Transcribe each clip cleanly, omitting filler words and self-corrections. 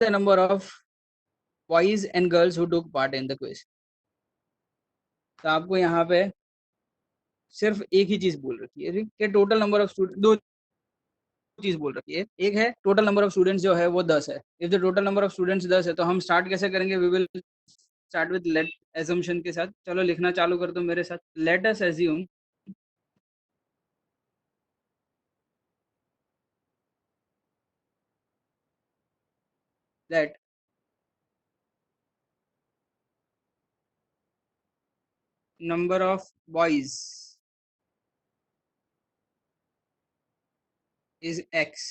the number of boys and girls who took part in the quiz? तो आपको यहाँ पे सिर्फ एक ही चीज बोल रखी है कि टोटल नंबर ऑफ स्टूडेंट, दो चीज बोल रखी है। एक है टोटल नंबर ऑफ स्टूडेंट्स जो है वो 10 है। If the total number of students 10 है तो हम स्टार्ट कैसे करेंगे? We will start with let assumption के साथ। चलो लिखना चालू कर दो मेरे साथ। Let us assume that number of boys is x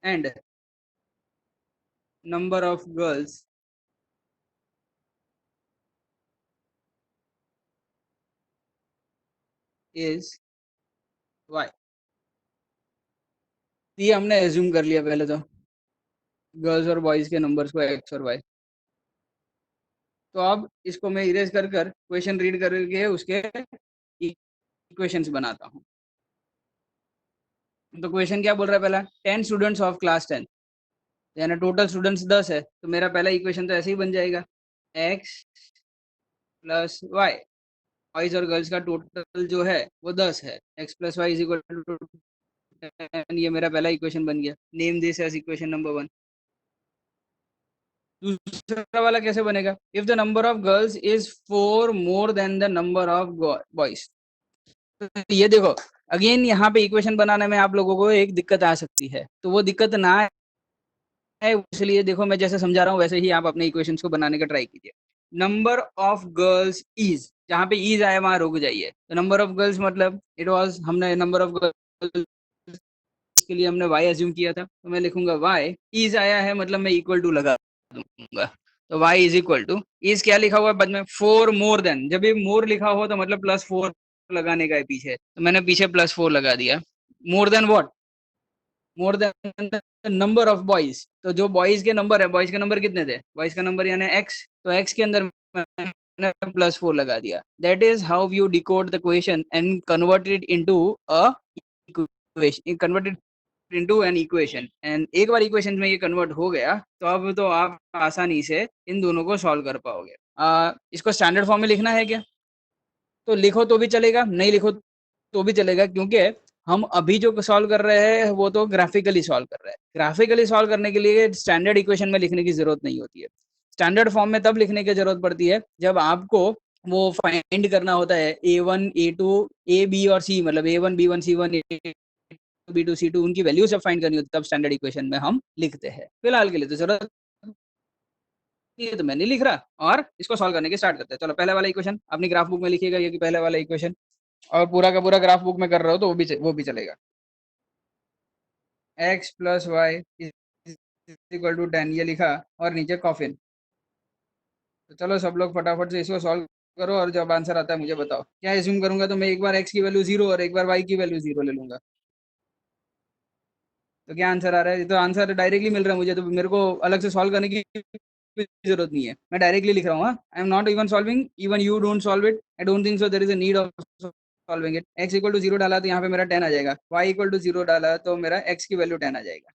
and number of girls is y। ये हमने एज्यूम कर लिया पहले तो, गर्ल्स और बॉयज के नंबर्स को x और y। तो अब इसको मैं इरेज कर कर क्वेश्चन रीड करके उसके इक्वेशंस बनाता हूँ। तो क्वेश्चन क्या बोल रहा है? पहला 10 स्टूडेंट्स ऑफ क्लास 10, यानी टोटल स्टूडेंट्स 10 है। तो मेरा पहला इक्वेशन तो ऐसे ही बन जाएगा, x प्लस वाई। बॉयज और गर्ल्स का टोटल जो है वो 10 है, x plus y is equal to 10। ये मेरा पहला इक्वेशन बन गया। Name this as equation number 1। दूसरा वाला कैसे बनेगा? If the number of girls is 4 more than the number of boys. तो ये देखो, अगेन यहाँ पे इक्वेशन बनाने में आप लोगों को एक दिक्कत आ सकती है, तो वो दिक्कत ना है इसलिए देखो मैं जैसे समझा रहा हूँ वैसे ही आप अपने इक्वेशंस को बनाने का ट्राई कीजिए। नंबर ऑफ गर्ल्स इज, जहाँ पे इज आया वहां रुक जाइए। तो नंबर ऑफ गर्ल्स मतलब इट वाज, हमने नंबर ऑफ गर्ल्स के लिए हमने y अज्यूम किया था, तो मैं लिखूंगा y। इज आया है मतलब मैं इक्वल टू लगा दूंगा। तो y is equal to, is क्या लिखा हुआ है बाद में? 4 मोर देन। जब ये मोर लिखा हो तो मतलब +4 लगाने का है पीछे, तो मैंने पीछे +4 लगा दिया। More than what? More than number of boys. तो जो बॉयज के नंबर है, बॉयज के नंबर कितने थे? बॉयज का नंबर यानी एक्स, तो एक्स के अंदर मैंने +4 लगा दिया। That is how you decode the question and convert it into a equation, convert into an equation. And एक बार इक्वेशन में ये कन्वर्ट हो गया तो अब तो आप आसानी से इन दोनों को सॉल्व कर पाओगे। इसको स्टैंडर्ड फॉर्म में लिखना है क्या? तो लिखो तो भी चलेगा, नहीं लिखो तो भी चलेगा, क्योंकि हम अभी जो सॉल्व कर रहे हैं वो तो ग्राफिकली सॉल्व कर रहे हैं। ग्राफिकली सॉल्व करने के लिए स्टैंडर्ड इक्वेशन में लिखने की जरूरत नहीं होती है। स्टैंडर्ड फॉर्म में तब लिखने की जरूरत पड़ती है जब आपको वो फाइंड करना होता है a1 a2 a b और c, मतलब a1 b1 c1 a2 b2 c2, उनकी वैल्यू जब फाइंड करनी होती है तब स्टैंडर्ड इक्वेशन में हम लिखते हैं। फिलहाल के लिए तो जरूरत, ये तो मैं नहीं लिख रहा, और इसको सॉल्व करने के स्टार्ट करते हैं। चलो पहले वाला इक्वेशन अपनी ग्राफ बुक में लिखिएगा, ये कि पहले वाला इक्वेशन, और पूरा का पूरा ग्राफ बुक में कर रहे हो तो वो भी चलेगा। x plus y equal to 10 ये लिखा, और नीचे कॉफिन। तो चलो सब लोग फटाफट से इसको सॉल्व करो, और जब आंसर आता है मुझे बताओ। क्या एज्यूम करूंगा? तो मैं एक बार x की वैल्यू 0 और एक बार y की वैल्यू 0 ले लूंगा। तो क्या आंसर आ रहा है? ये तो आंसर डायरेक्टली मिल रहा है मुझे, तो मेरे को अलग से सॉल्व करने की जरूरत नहीं है, मैं डायरेक्टली लिख रहा हूँ। I am not even solving, even you don't solve it, I don't think so there is a need of solving it. x equal to 0 डाला तो यहाँ पे मेरा 10 आ जाएगा, y इक्वल टू 0 डाला तो मेरा x की वैल्यू 10 आ जाएगा।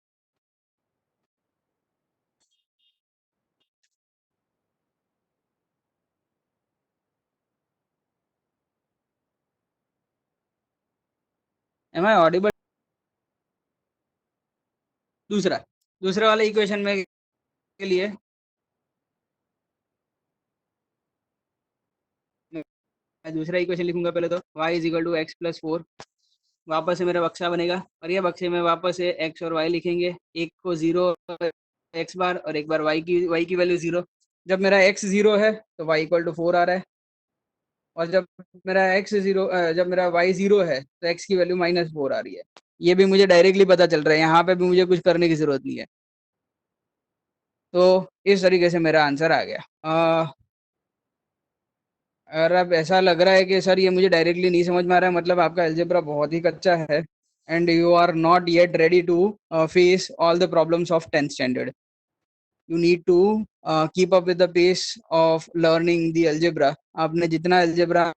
Am I audible? दूसरा दूसरे वाले इक्वेशन में के लिए मैं दूसरा इक्वेशन लिखूंगा। पहले तो y is equal to x plus 4, वापस से मेरा बक्सा बनेगा, और ये बक्से में वापस से x और y लिखेंगे। एक को 0 x बार, और एक बार y की वैल्यू 0। जब मेरा x 0 है तो y इक्वल टू 4 आ रहा है, और जब मेरा y 0 है तो x की वैल्यू -4 आ रही है। ये भी मुझे डायरेक्टली पता चल रहा है, यहाँ पे भी मुझे कुछ करने की जरूरत नहीं है। तो इस तरीके से मेरा आंसर आ गया। अगर अब ऐसा लग रहा है कि सर ये मुझे डायरेक्टली नहीं समझ में आ रहा है, मतलब आपका अलजेब्रा बहुत ही कच्चा है, and you are not yet ready to face all the problems of 10th standard. You need to keep up with the pace of learning the algebra. आपने जितना अलजेब्रा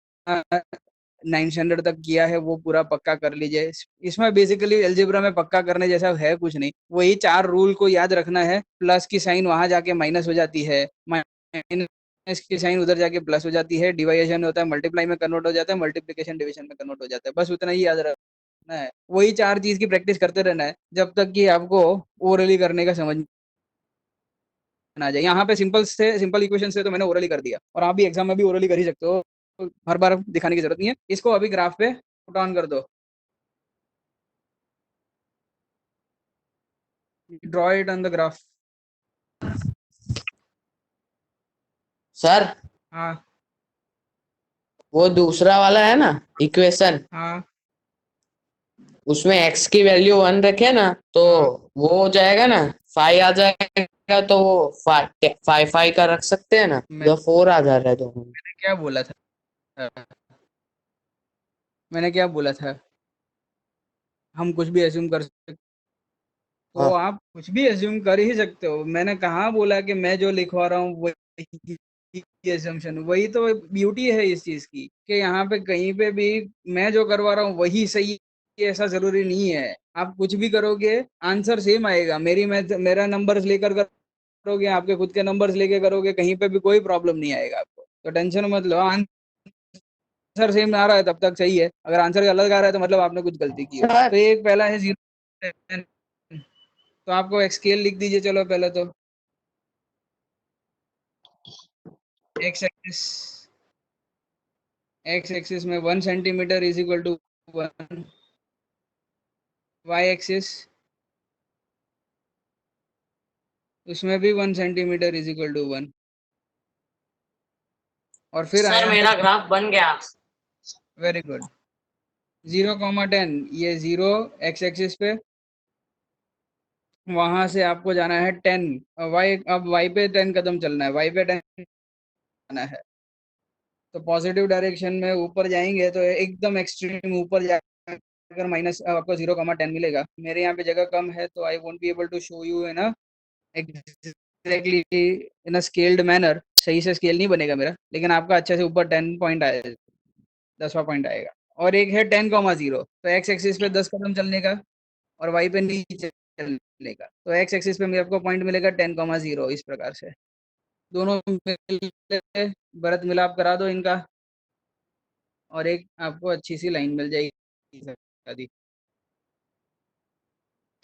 नाइन स्टैंडर्ड तक किया है वो पूरा पक्का कर लीजिए। इसमें बेसिकली अलजेब्रा में पक्का करने जैसा है कुछ नहीं, वही चार रूल को याद रखना है। प्लस की साइन वहां जाके माइनस हो जाती है, माइनस की साइन उधर जाके प्लस हो जाती है, डिवाइडेशन होता है मल्टीप्लाई में कन्वर्ट हो जाता है, मल्टीप्लिकेशन डिवीजन में कन्वर्ट हो जाता है। बस उतना ही याद रखना है, वही चार चीज की प्रैक्टिस करते रहना है जब तक कि आपको ओरली करने का समझ में आ जाए। यहाँ पे सिंपल से सिंपल इक्वेशन से तो मैंने ओरली कर दिया, और आप भी एग्जाम में भी ओरली कर ही सकते हो, हर बार दिखाने की जरूरत नहीं है। इसको अभी ग्राफ पे पुट ऑन कर दो, draw it on the graph. Sir हाँ वो दूसरा वाला है ना इक्वेशन, हाँ उसमें x की वैल्यू 1 रखे ना तो हाँ। वो हो जाएगा ना, 5 आ जाएगा, तो वो 5 का रख सकते हैं ना, मैंने जो 4 आ जा रहा है दोनों में। क्या बोला था, मैंने क्या बोला था, हम कुछ भी एज्यूम कर सकते, तो हाँ आप कुछ भी एज्यूम कर ही सकते हो। मैंने कहाँ बोला कि मैं जो लिखवा रहा हूँ वही एजम्पशन, वही तो ब्यूटी है इस चीज की कि यहाँ पे कहीं पे भी मैं जो करवा रहा हूँ वही सही है, ऐसा जरूरी नहीं है। आप कुछ भी करोगे आंसर सेम आएगा, मेरी मैथ मेरा नंबर्स लेकर करोगे, आपके खुद के नंबर्स लेके करोगे, कहीं पे भी कोई प्रॉब्लम नहीं आएगा आपको, तो टेंशन मत लो। आंसर सेम आ रहा है तब तक सही है, अगर आंसर अलग आ रहा है तो मतलब आपने कुछ गलती की है। सर। तो एक पहला है 0, तो आपको एक्सकेल लिख दीजिए, चलो पहले तो एक्स एक्सिस में 1 centimetre is equal to 1, y axis उसमें भी 1 सेंटीमीटर इज इक्वल टू 1, और फिर सर आया है, मेरा ग्राफ बन गया। वेरी गुड, 0, 10, ये 0 एक्स एक्सिस पे, वहां से आपको जाना है 10 वाई, अब वाई पे 10 कदम चलना है, वाई पे 10 जाना है। तो पॉजिटिव डायरेक्शन में ऊपर जाएंगे तो एकदम एक्सट्रीम ऊपर जाकर माइनस आपको 0, 10 मिलेगा। मेरे यहाँ पे जगह कम है तो I won't be able to show you है ना exactly in a scaled manner, सही से स्केल नहीं बनेगा मेरा, लेकिन आपका अच्छे से ऊपर 10 पॉइंट आएगा, 10वां पॉइंट आएगा। और एक है 10, 0, तो एक्स एक्सिस पे 10 कदम चलने का और वाई पे नीचे चलने का, तो एक्स एक्सिस पे मेरे आपको पॉइंट मिलेगा 10, 0, इस प्रकार से दोनों मिल भरत मिलाप करा दो इनका, और एक आपको अच्छी सी लाइन मिल जाएगी।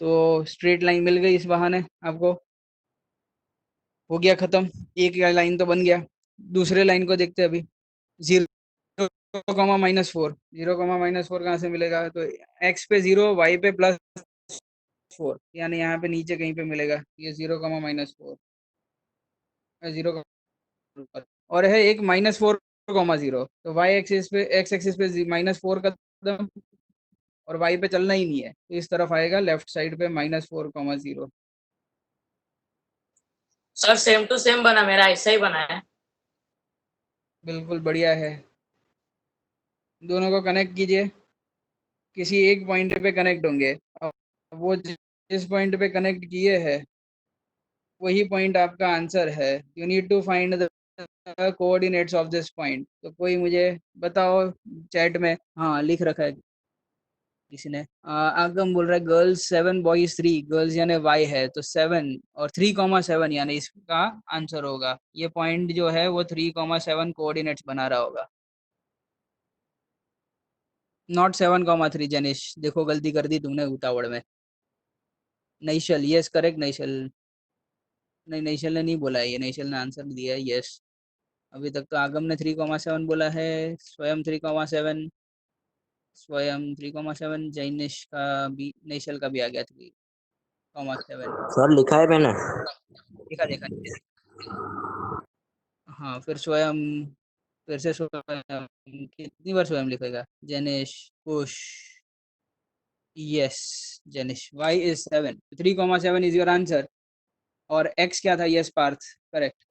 तो स्ट्रेट लाइन मिल गई इस बहाने आपको, हो गया खत्म, एक लाइन तो बन गया। दूसरे लाइन को देखते हैं अभी, 0, -4, 0, कहाँ से मिलेगा, तो एक्स पे 0, वाई पे +4, यानी यहाँ पे नीचे कहीं पे मिलेगा ये 0, -4, 0 और है एक -4, 0, तो वाई एक्सिस पे एक्स एक्सिस पे -4 कदम, और वाई पे चलना ही नहीं है, तो इस तरफ आएगा लेफ्ट साइड पे -4, 0। सर सेम टू सेम बना, मेरा ऐसा ही बना है। बिल्कुल बढ़िया है, दोनों को कनेक्ट कीजिए, किसी एक पॉइंट पे कनेक्ट होंगे। अब वो जिस पॉइंट पे कनेक्ट किए हैं वही पॉइंट आपका आंसर है। You need to find the coordinates of this point, तो कोई मुझे बताओ चैट में, हाँ लिख रखा है किसी ने, आगम बोल रहा है गर्ल्स 7 बॉयज 3, गर्ल्स यानी वाई है तो 7 और 3, 7 यानी इसका आंसर होगा। ये पॉइंट जो है वो 3, 7 कोऑर्डिनेट्स बना रहा होगा, नॉट 7, 3। जनिश देखो गलती कर दी तुमने उतावड़ में। नैशल, यस करेक्ट नैशल, नहीं नैशल ने नहीं बोला है ये, नैशल ने आंसर दिया है यस। अभी तक तो आगम ने 3, 7 बोला है, स्वयं 3, 7, स्वयं 3, 7, जैनिश का भी, नैशल का भी आ गया 3, 7। सर लिखा है मैंने। देखा देखा नीचे देखा। हाँ फिर स्वयं, फिर से स्वयं, कितनी बार स्वयं लिखेगा, Jainish, Kush, yes Jainish, y is 7, 3, 7 is your answer. और एक्स क्या था, यस पार्थ, करेक्ट।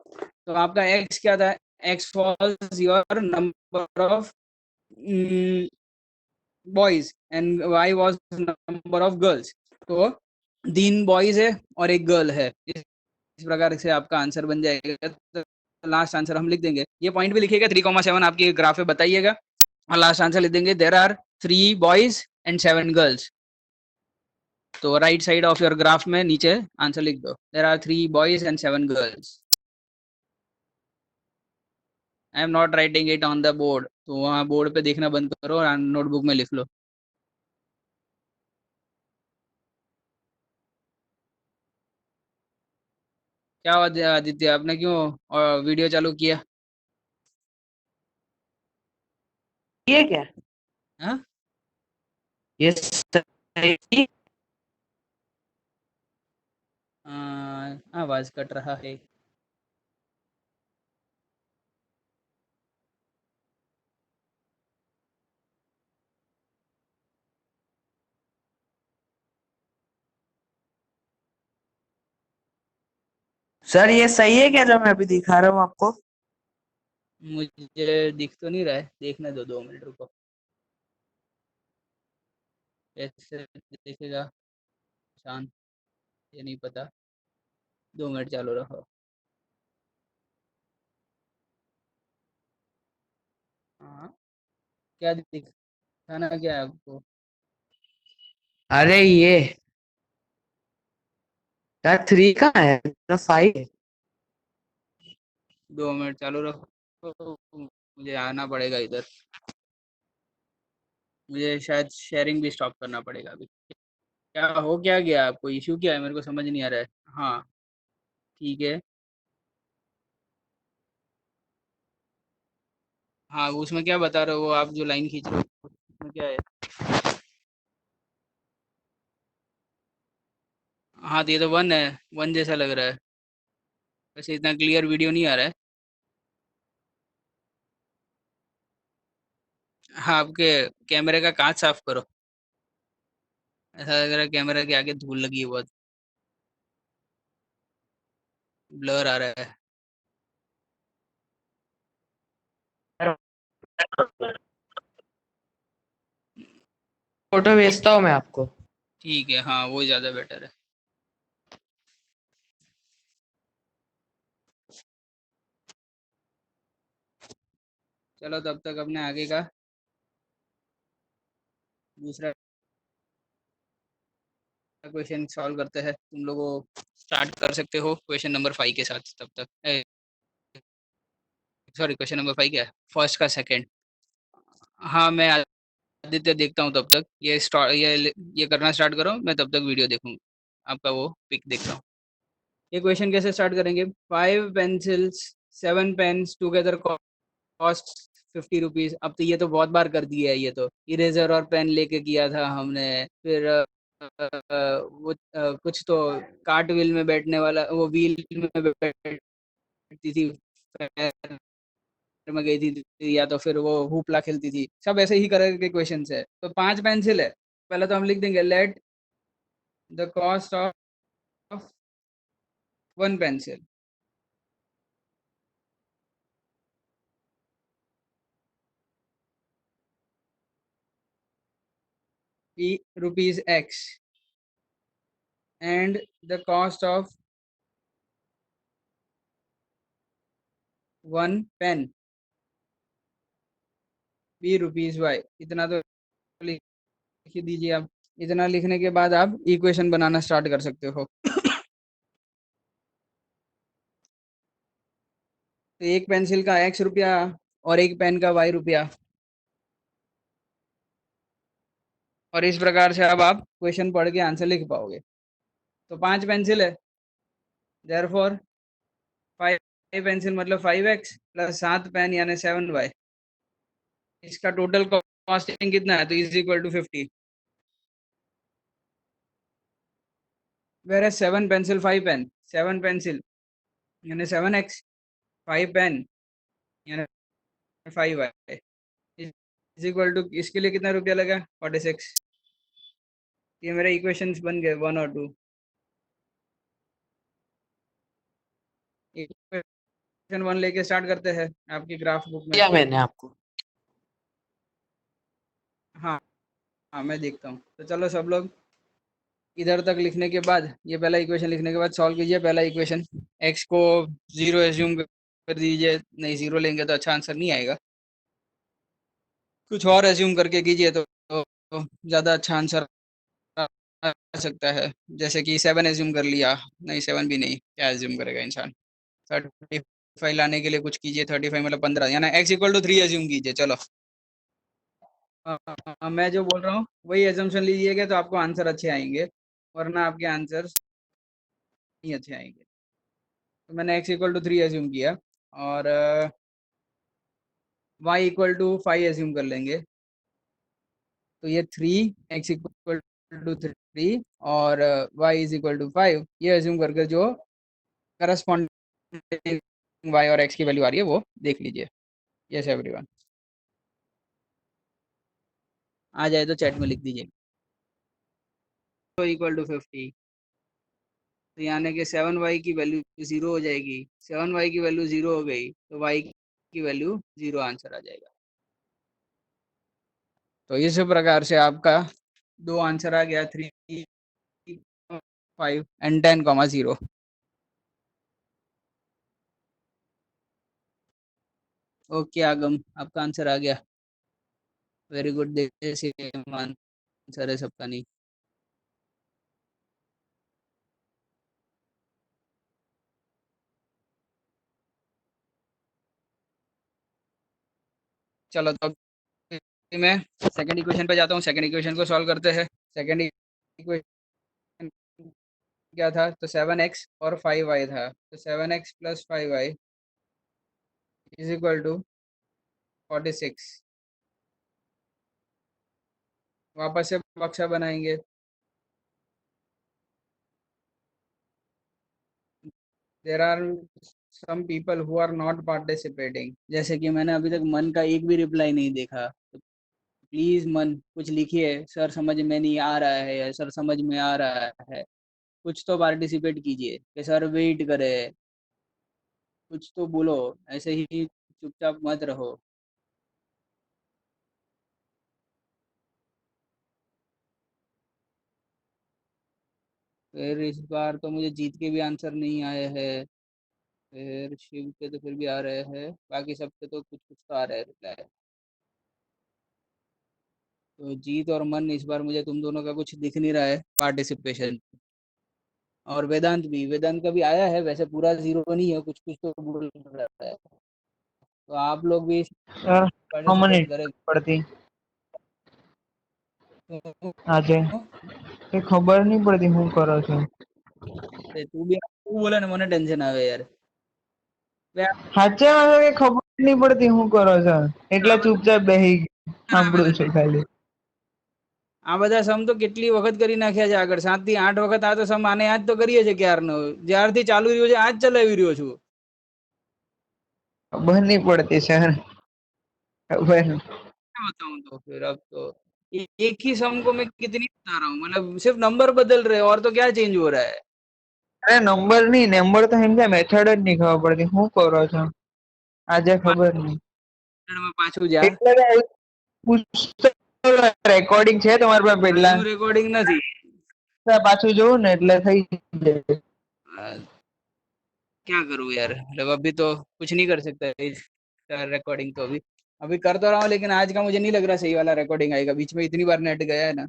तो आपका एक्स क्या था, x was your number of boys and why was number of girls. तो 3 बॉयज है और एक गर्ल है, इस प्रकार से आपका आंसर बन जाएगा। तो लास्ट आंसर हम लिख देंगे, ये पॉइंट भी लिखिएगा, 3, 7 आपकी ग्राफ में बताइएगा। और लास्ट आंसर लिख देंगे there are 3 boys and 7 girls. तो right side of your graph में नीचे आंसर लिख दो, there are 3 boys and 7 girls. I am not writing it on the board, तो वहाँ बोर्ड पे देखना बंद करो और नोटबुक में लिख लो। क्या हुआ आदित्य, आपने क्यों वीडियो चालू किया? ये क्या? हाँ, ये सही? आवाज कट रहा है। सर ये सही है क्या जो मैं अभी दिखा रहा हूँ आपको? मुझे दिख तो नहीं रहा है, देखने दो 2 मिनट रुको। कैसे देखेगा शांत, ये नहीं पता। 2 मिनट चालू रखो। हाँ, क्या दिखाना क्या है आपको? अरे ये यार 3 कहाँ है, तो 5 है। 2 मिनट चालू रखो, मुझे आना पड़ेगा इधर। मुझे शायद शेयरिंग भी स्टॉप करना पड़ेगा अभी। क्या हो, क्या गया आपको, इशू क्या है, मेरे को समझ नहीं आ रहा है। हाँ, ठीक है। हाँ, उसमें क्या बता रहे हो आप, जो लाइन खींच रहे हो उसमें क्या है? हाँ, तो ये तो 1 है, 1 जैसा लग रहा है। वैसे इतना क्लियर वीडियो नहीं आ रहा है। हाँ, आपके कैमरे का कांच साफ करो। ऐसा लग रहा है कैमरे के आगे धूल लगी है बहुत, ब्लर आ रहा है। फोटो भेजता हूँ मैं आपको। ठीक है, हाँ वो ज़्यादा बेटर है। चलो तब तक अपने आगे का दूसरा क्वेश्चन सॉल्व करते हैं। तुम लोगों स्टार्ट कर सकते हो क्वेश्चन नंबर 5 के साथ तब तक। सॉरी, क्वेश्चन नंबर 5 क्या है, फर्स्ट का सेकंड। हाँ, मैं आदित्य देखता हूँ तब तक। ये करना स्टार्ट करो, मैं तब तक वीडियो देखूँ, आपका वो पिक देखता हूँ। ये क्वेश्चन कैसे स्टार्ट करेंगे? 5 pencils, 7 pens together cost 50 rupees. अब तो ये तो बहुत बार कर दिया है, ये तो इरेजर और पेन लेके किया था हमने। फिर कुछ तो कार्ट व्हील में बैठने वाला, वो व्हील में बैठती थी, पैर में गई थी, या तो फिर वो हुपला खेलती थी, सब ऐसे ही तरह के क्वेश्चन है। तो 5 पेंसिल है, पहले तो हम लिख देंगे let the cost of 1 pencil be rupees x and the cost of 1 pen be rupees y. इतना तो लिख ही दीजिए आप। इतना लिखने के बाद आप इक्वेशन बनाना स्टार्ट कर सकते हो। तो एक पेंसिल का x रुपया और एक पेन का y रुपया, और इस प्रकार से अब आप क्वेश्चन पढ़ के आंसर लिख पाओगे। तो 5 पेंसिल है, देयरफॉर 5 पेंसिल मतलब 5x प्लस 7 पेन यानी 7y। इसका टोटल कॉस्टिंग कितना है, तो is equal to 50। Where 7 pencil 5 pen, 7 pencil यानी 7x, 5 पेन यानी 5y इज इक्वल टू, इसके लिए कितना रुपया लगा, 46। ये मेरे इक्वेशंस बन गए 1 और 2। इक्वेशन 1 लेके स्टार्ट करते हैं आपकी ग्राफ बुक में। दिया मैंने आपको। हाँ, हाँ मैं देखता हूँ। तो चलो सब लोग इधर तक लिखने के बाद, ये पहला इक्वेशन लिखने के बाद सॉल्व कीजिए। पहला इक्वेशन, एक्स को 0 एज्यूम कर दीजिए, नहीं 0 लेंगे तो अच्छा आंसर नहीं आएगा। कुछ और एज्यूम करके कीजिए तो ज्यादा अच्छा आंसर आ सकता है। जैसे कि 7 एज्यूम कर लिया, नहीं 7 भी नहीं, क्या एज्यूम करेगा इंसान। 35 लाने के लिए कुछ कीजिए, 35 मतलब 15, यानी x = 3 एज्यूम कीजिए। चलो मैं जो बोल रहा हूँ वही एजम्पशन लीजिएगा तो आपको आंसर अच्छे आएंगे, वरना आपके आंसर्स नहीं अच्छे आएंगे। तो मैंने x = 3 एज्यूम किया, और y = 5 एज्यूम कर लेंगे। तो ये 3, x = 3 और y = 5, ये एज्यूम करके जो करस्पॉन्डिंग y और x की वैल्यू आ रही है वो देख लीजिए। यस एवरीवन, आ जाए तो चैट में लिख दीजिए। =50, तो यानी कि 7y की वैल्यू 0 हो जाएगी। 7y की वैल्यू 0 हो गई तो y की वैल्यू 0 आंसर आ जाएगा। तो इस प्रकार से आपका दो आंसर आ गया, 3, 5 एंड 10,0। ओके आगम, आपका आंसर आ गया। वेरी गुड, सेम आंसर है सबका। नहीं, चलो तो अब मैं सेकंड इक्वेशन पे जाता हूँ। सेकंड इक्वेशन को सॉल्व करते हैं। सेकंड इक्वेशन क्या था, तो 7x और 5y था। तो 7x + 5y = 46। वापस से बक्सा बनाएंगे। There are some people who are not participating. जैसे कि मैंने अभी तक मन का एक भी रिप्लाई नहीं देखा, तो प्लीज मन कुछ लिखिए, सर समझ में नहीं आ रहा है या सर समझ में आ रहा है। कुछ तो पार्टिसिपेट कीजिए कि सर वेट करे, कुछ तो बोलो, ऐसे ही चुपचाप मत रहो। फिर इस बार तो मुझे जीत के भी आंसर नहीं आए हैं, फिर शिव के तो फिर भी आ रहे हैं, बाकी सबके तो कुछ कुछ तो आ रहे हैं रिप्लाई। तो जीत और मन, इस बार मुझे तुम दोनों का कुछ दिख नहीं रहा है पार्टिसिपेशन। और वेदांत भी, वेदांत का भी आया है, वैसे पूरा 0 नहीं है, कुछ कुछ तो बोल रहा है। तो आप लोग भी सर कॉमन पार्टिसिपेट करें। पड़ती तो આજે એ ખબર નહીં પડતી હું કરો છો तू बोला ने, મને ટેન્શન આવે યાર। બે સાચે માં કે ખબર જ નહીં પડતી હું કરો છો એટલે ચૂપચાપ બેહી ગયો આ બધા સાંભળું છું ખાલી આ બધા સમ તો કેટલી વખત કરી નાખ્યા છે આગળ, 7 થી 8 વખત આ તો સમ આને આજ તો કરીએ છે ક્યારનો, જ્યારથી ચાલુ રહ્યો છે આજ ચલાવી રહ્યો છું। ખબર નહીં પડતી સર ખબર क्या बताऊं तो फिर अब तो एक ही सम को मैं कितनी बता रहा हूँ, मतलब सिर्फ नंबर बदल रहे हैं और तो क्या चेंज हो रहा है। અરે નંબર નહીં નંબર તો સમજ્યા મેથડ જ નહીં ખબર પડતી હું કરો છો આજે ખબર નહીં में पाछू जा, એટલે રેકોર્ડિંગ છે તમારી પાસે પહેલા આજનું રેકોર્ડિंग નથી। પાછું જોવું ને એટલે થઈ જાય क्या करूँ यार, मतलब अभी तो कुछ नहीं कर सकता इसका रिकॉर्डिंग तो अभी अभी कर तो रहा हूँ, लेकिन आज का मुझे नहीं लग रहा सही वाला रिकॉर्डिंग आएगा, बीच में इतनी बार नेट गया है ना।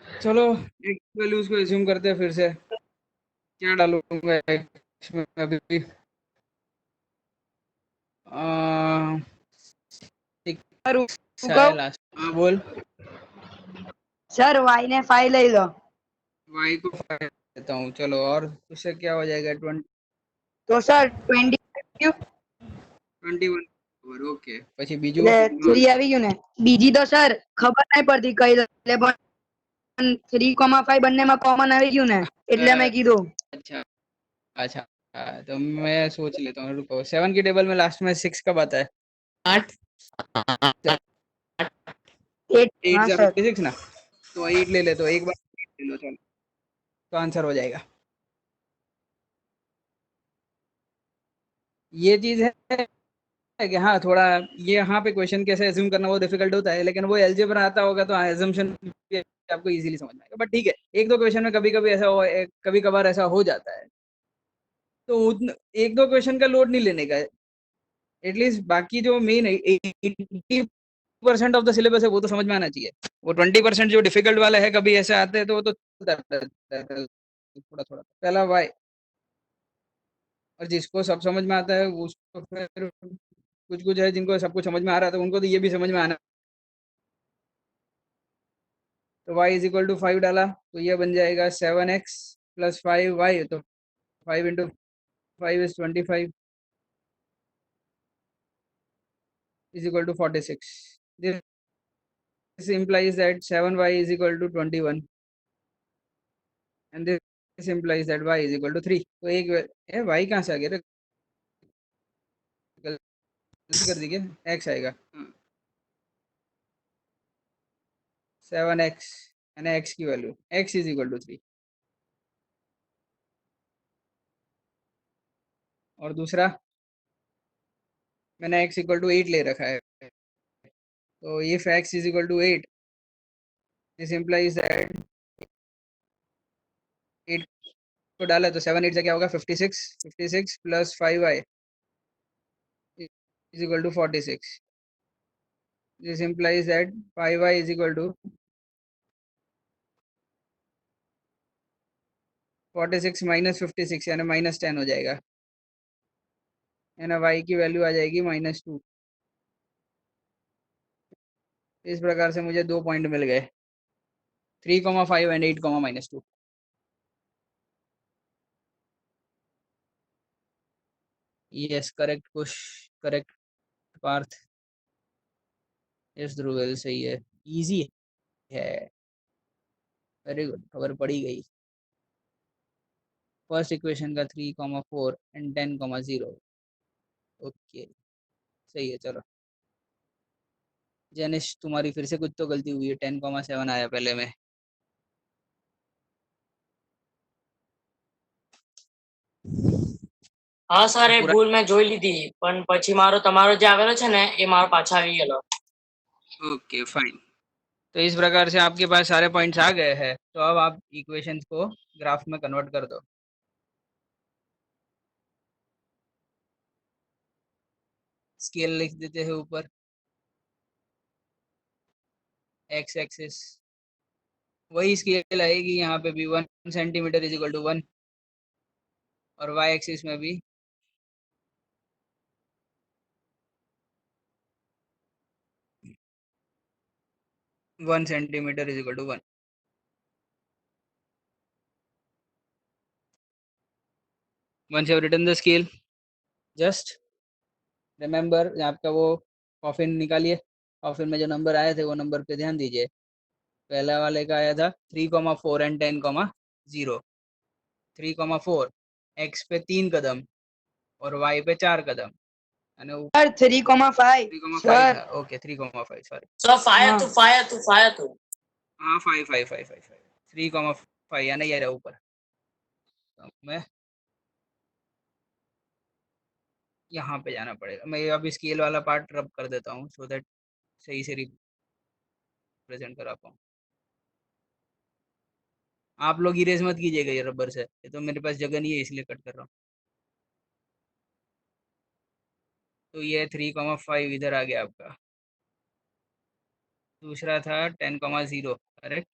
चलो एक वैल्यूज को एज्यूम करते हैं फिर से। क्या डालूंगा इसमें अभी, आ, एक સર હું सा है કહું लास्ट। हाँ बोल। સર વાય ને 5 લઈ લો y को 5 देता हूँ, चलो, और उससे क्या हो जाएगा, તો સર 20 21। ओके, પછી બીજું એટલે 3 આવી ગયું ને બીજી તો સર ખબર નહીં પડતી કઈ લે પણ 3,5 બંનેમાં કોમન આવી ગયું ને એટલે મેં કીધું अच्छा अच्छा। हाँ, तो मैं सोच लेता हूँ, रुको। 7 की टेबल में लास्ट में 6 कब आता है? 8 8 8 હા जा સर 56 ना, तो 8 ले ले, तो एक बार 8 ले लो, चलो, तो आंसर हो जाएगा। ये चीज है कि हाँ थोड़ा, ये यहाँ पे क्वेश्चन कैसे एज्यूम करना वो डिफिकल्ट होता है, लेकिन वो अलजेब्रा आता होगा तो एजम्पशन आपको इजीली समझ में आएगा। बट ठीक है, एक दो क्वेश्चन में कभी कभी ऐसा हो, कभी कभार ऐसा हो जाता है, तो एक दो क्वेश्चन का लोड नहीं लेने का है। एटलीस्ट बाकी जो मेन 80% ऑफ द सिलेबस है वो तो समझ में आना चाहिए। वो 20% जो डिफिकल्ट वाला है कभी ऐसे आते हैं तो वो तो थोड़ा थोड़ा पहला वाई, और जिसको सब समझ में आता है उसको फिर कुछ कुछ है जिनको सब कुछ समझ में आ रहा था उनको तो ये भी समझ में आना। तो y इज इक्वल टू 5 डाला तो ये बन जाएगा 7x प्लस 5y, तो 5 into 5 is 25 is equal to 46. This implies that 7y is equal to 21 and this implies that y is equal to 3. तो एक y कहाँ से आ गया रे? गलती कर दी क्या? x आएगा 7x यानी x की value x is equal to 3। और दूसरा मैंने x इक्वल टू 8 ले रखा है, तो if x is equal to 8 this implies that 8 को डाला तो 7 8 से क्या होगा 56, 56 plus 5y is equal to 46. This implies that 5y is equal to 46 minus 56 यानी माइनस 10 हो जाएगा, यानी y की वैल्यू आ जाएगी -2। इस प्रकार से मुझे 2 पॉइंट मिल गए, 3,5 and 8, -2। Yes correct Kush, correct Parth, yes Dhruval सही है, इजी है, वेरी गुड, खबर पड़ी गई। फर्स्ट इक्वेशन का 3,4 एंड 10,0, ओके सही है। चलो जेनिश तुम्हारी फिर से कुछ तो गलती हुई है, 10,7 आया पहले में। હા સર એ પૂરા ભૂલ મેં જોઈ લીધી પણ પછી મારો તમારો જે આવેલો છે ને એ મારો પાછા આવી ગયેલો। Okay fine. तो इस प्रकार से आपके पास सारे पॉइंट्स आ गए हैं, तो अब आप इक्वेशंस को ग्राफ में कन्वर्ट कर दो। स्केल लिख देते हैं ऊपर, एक्स एक्सिस वही स्केल आएगी यहाँ पे भी 1 सेंटीमीटर इज इक्वल टू 1, और वाई एक्सिस में भी 1 centimetre is equal to 1। once you have written the scale, just remember आपका वो कॉफिन निकालिए, कॉफिन में जो नंबर आए थे वो नंबर पे ध्यान दीजिए। पहला वाले का आया था 3,4 एंड 10,0, 3,4 एक्स पे 3 कदम और वाई पे 4 कदम, यानी सर 3,5 3,5 सर था। ओके 3,5 सॉरी, સર ફાય हाँ હતું ફાય હતું ફાય હતું। हाँ 5 3,5 यानी ये रहा ऊपर। तो मैं यहाँ पे जाना पड़ेगा, मैं अभी स्केल वाला पार्ट रब कर देता हूँ सो दैट सही से रिप्रेजेंट करा पाऊँ। आप लोग इरेज मत कीजिएगा ये रबर से, ये तो मेरे पास जगह नहीं है इसलिए कट कर रहा हूँ। तो ये 3,5 इधर आ गया आपका। दूसरा था 10,0, करेक्ट,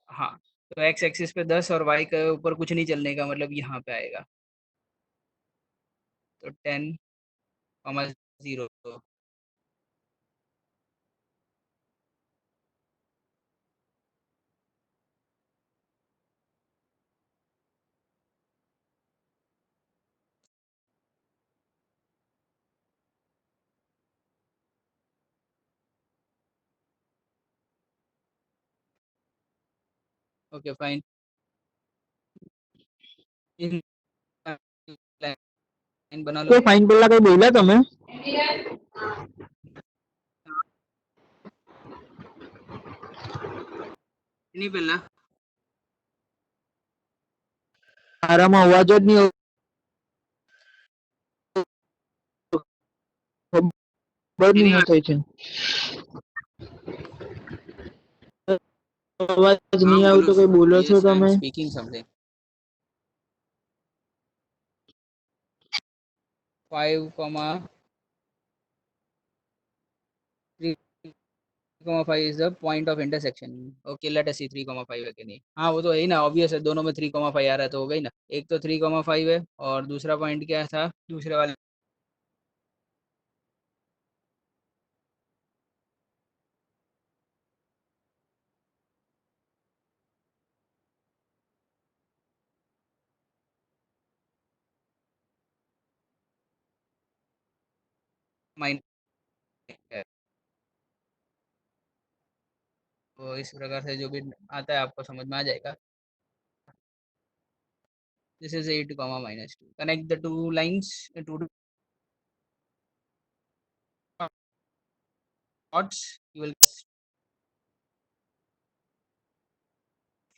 हाँ। तो एक्स एक्सिस पे 10 और वाई के ऊपर कुछ नहीं चलने का, मतलब यहाँ पे आएगा। तो 10,0, ओके फाइन। लाइन बना लो। તો ફાઇન પેલા કઈ બોલ્યા તમે? नहीं पहला મારામાં અવાજ જ નહીં આવતો, ખબર નહીં શું થાય છે, અવાજ हाँ નહીં बोलो, આવતો, કઈ બોલો છો यस आई एम તમે? Speaking something. 5, 5 is the point of intersection. Okay, let us see 3,5 है कि नहीं. हाँ वो तो है ही ना, ऑब्वियस है, दोनों में 3,5 आ रहा है तो हो गई ना. एक तो 3,5 है और दूसरा पॉइंट क्या था दूसरे वाले माइनस है. तो इस प्रकार से जो भी आता है आपको समझ में आ जाएगा. This is 8 comma minus 2. Connect the two lines, two dots. You will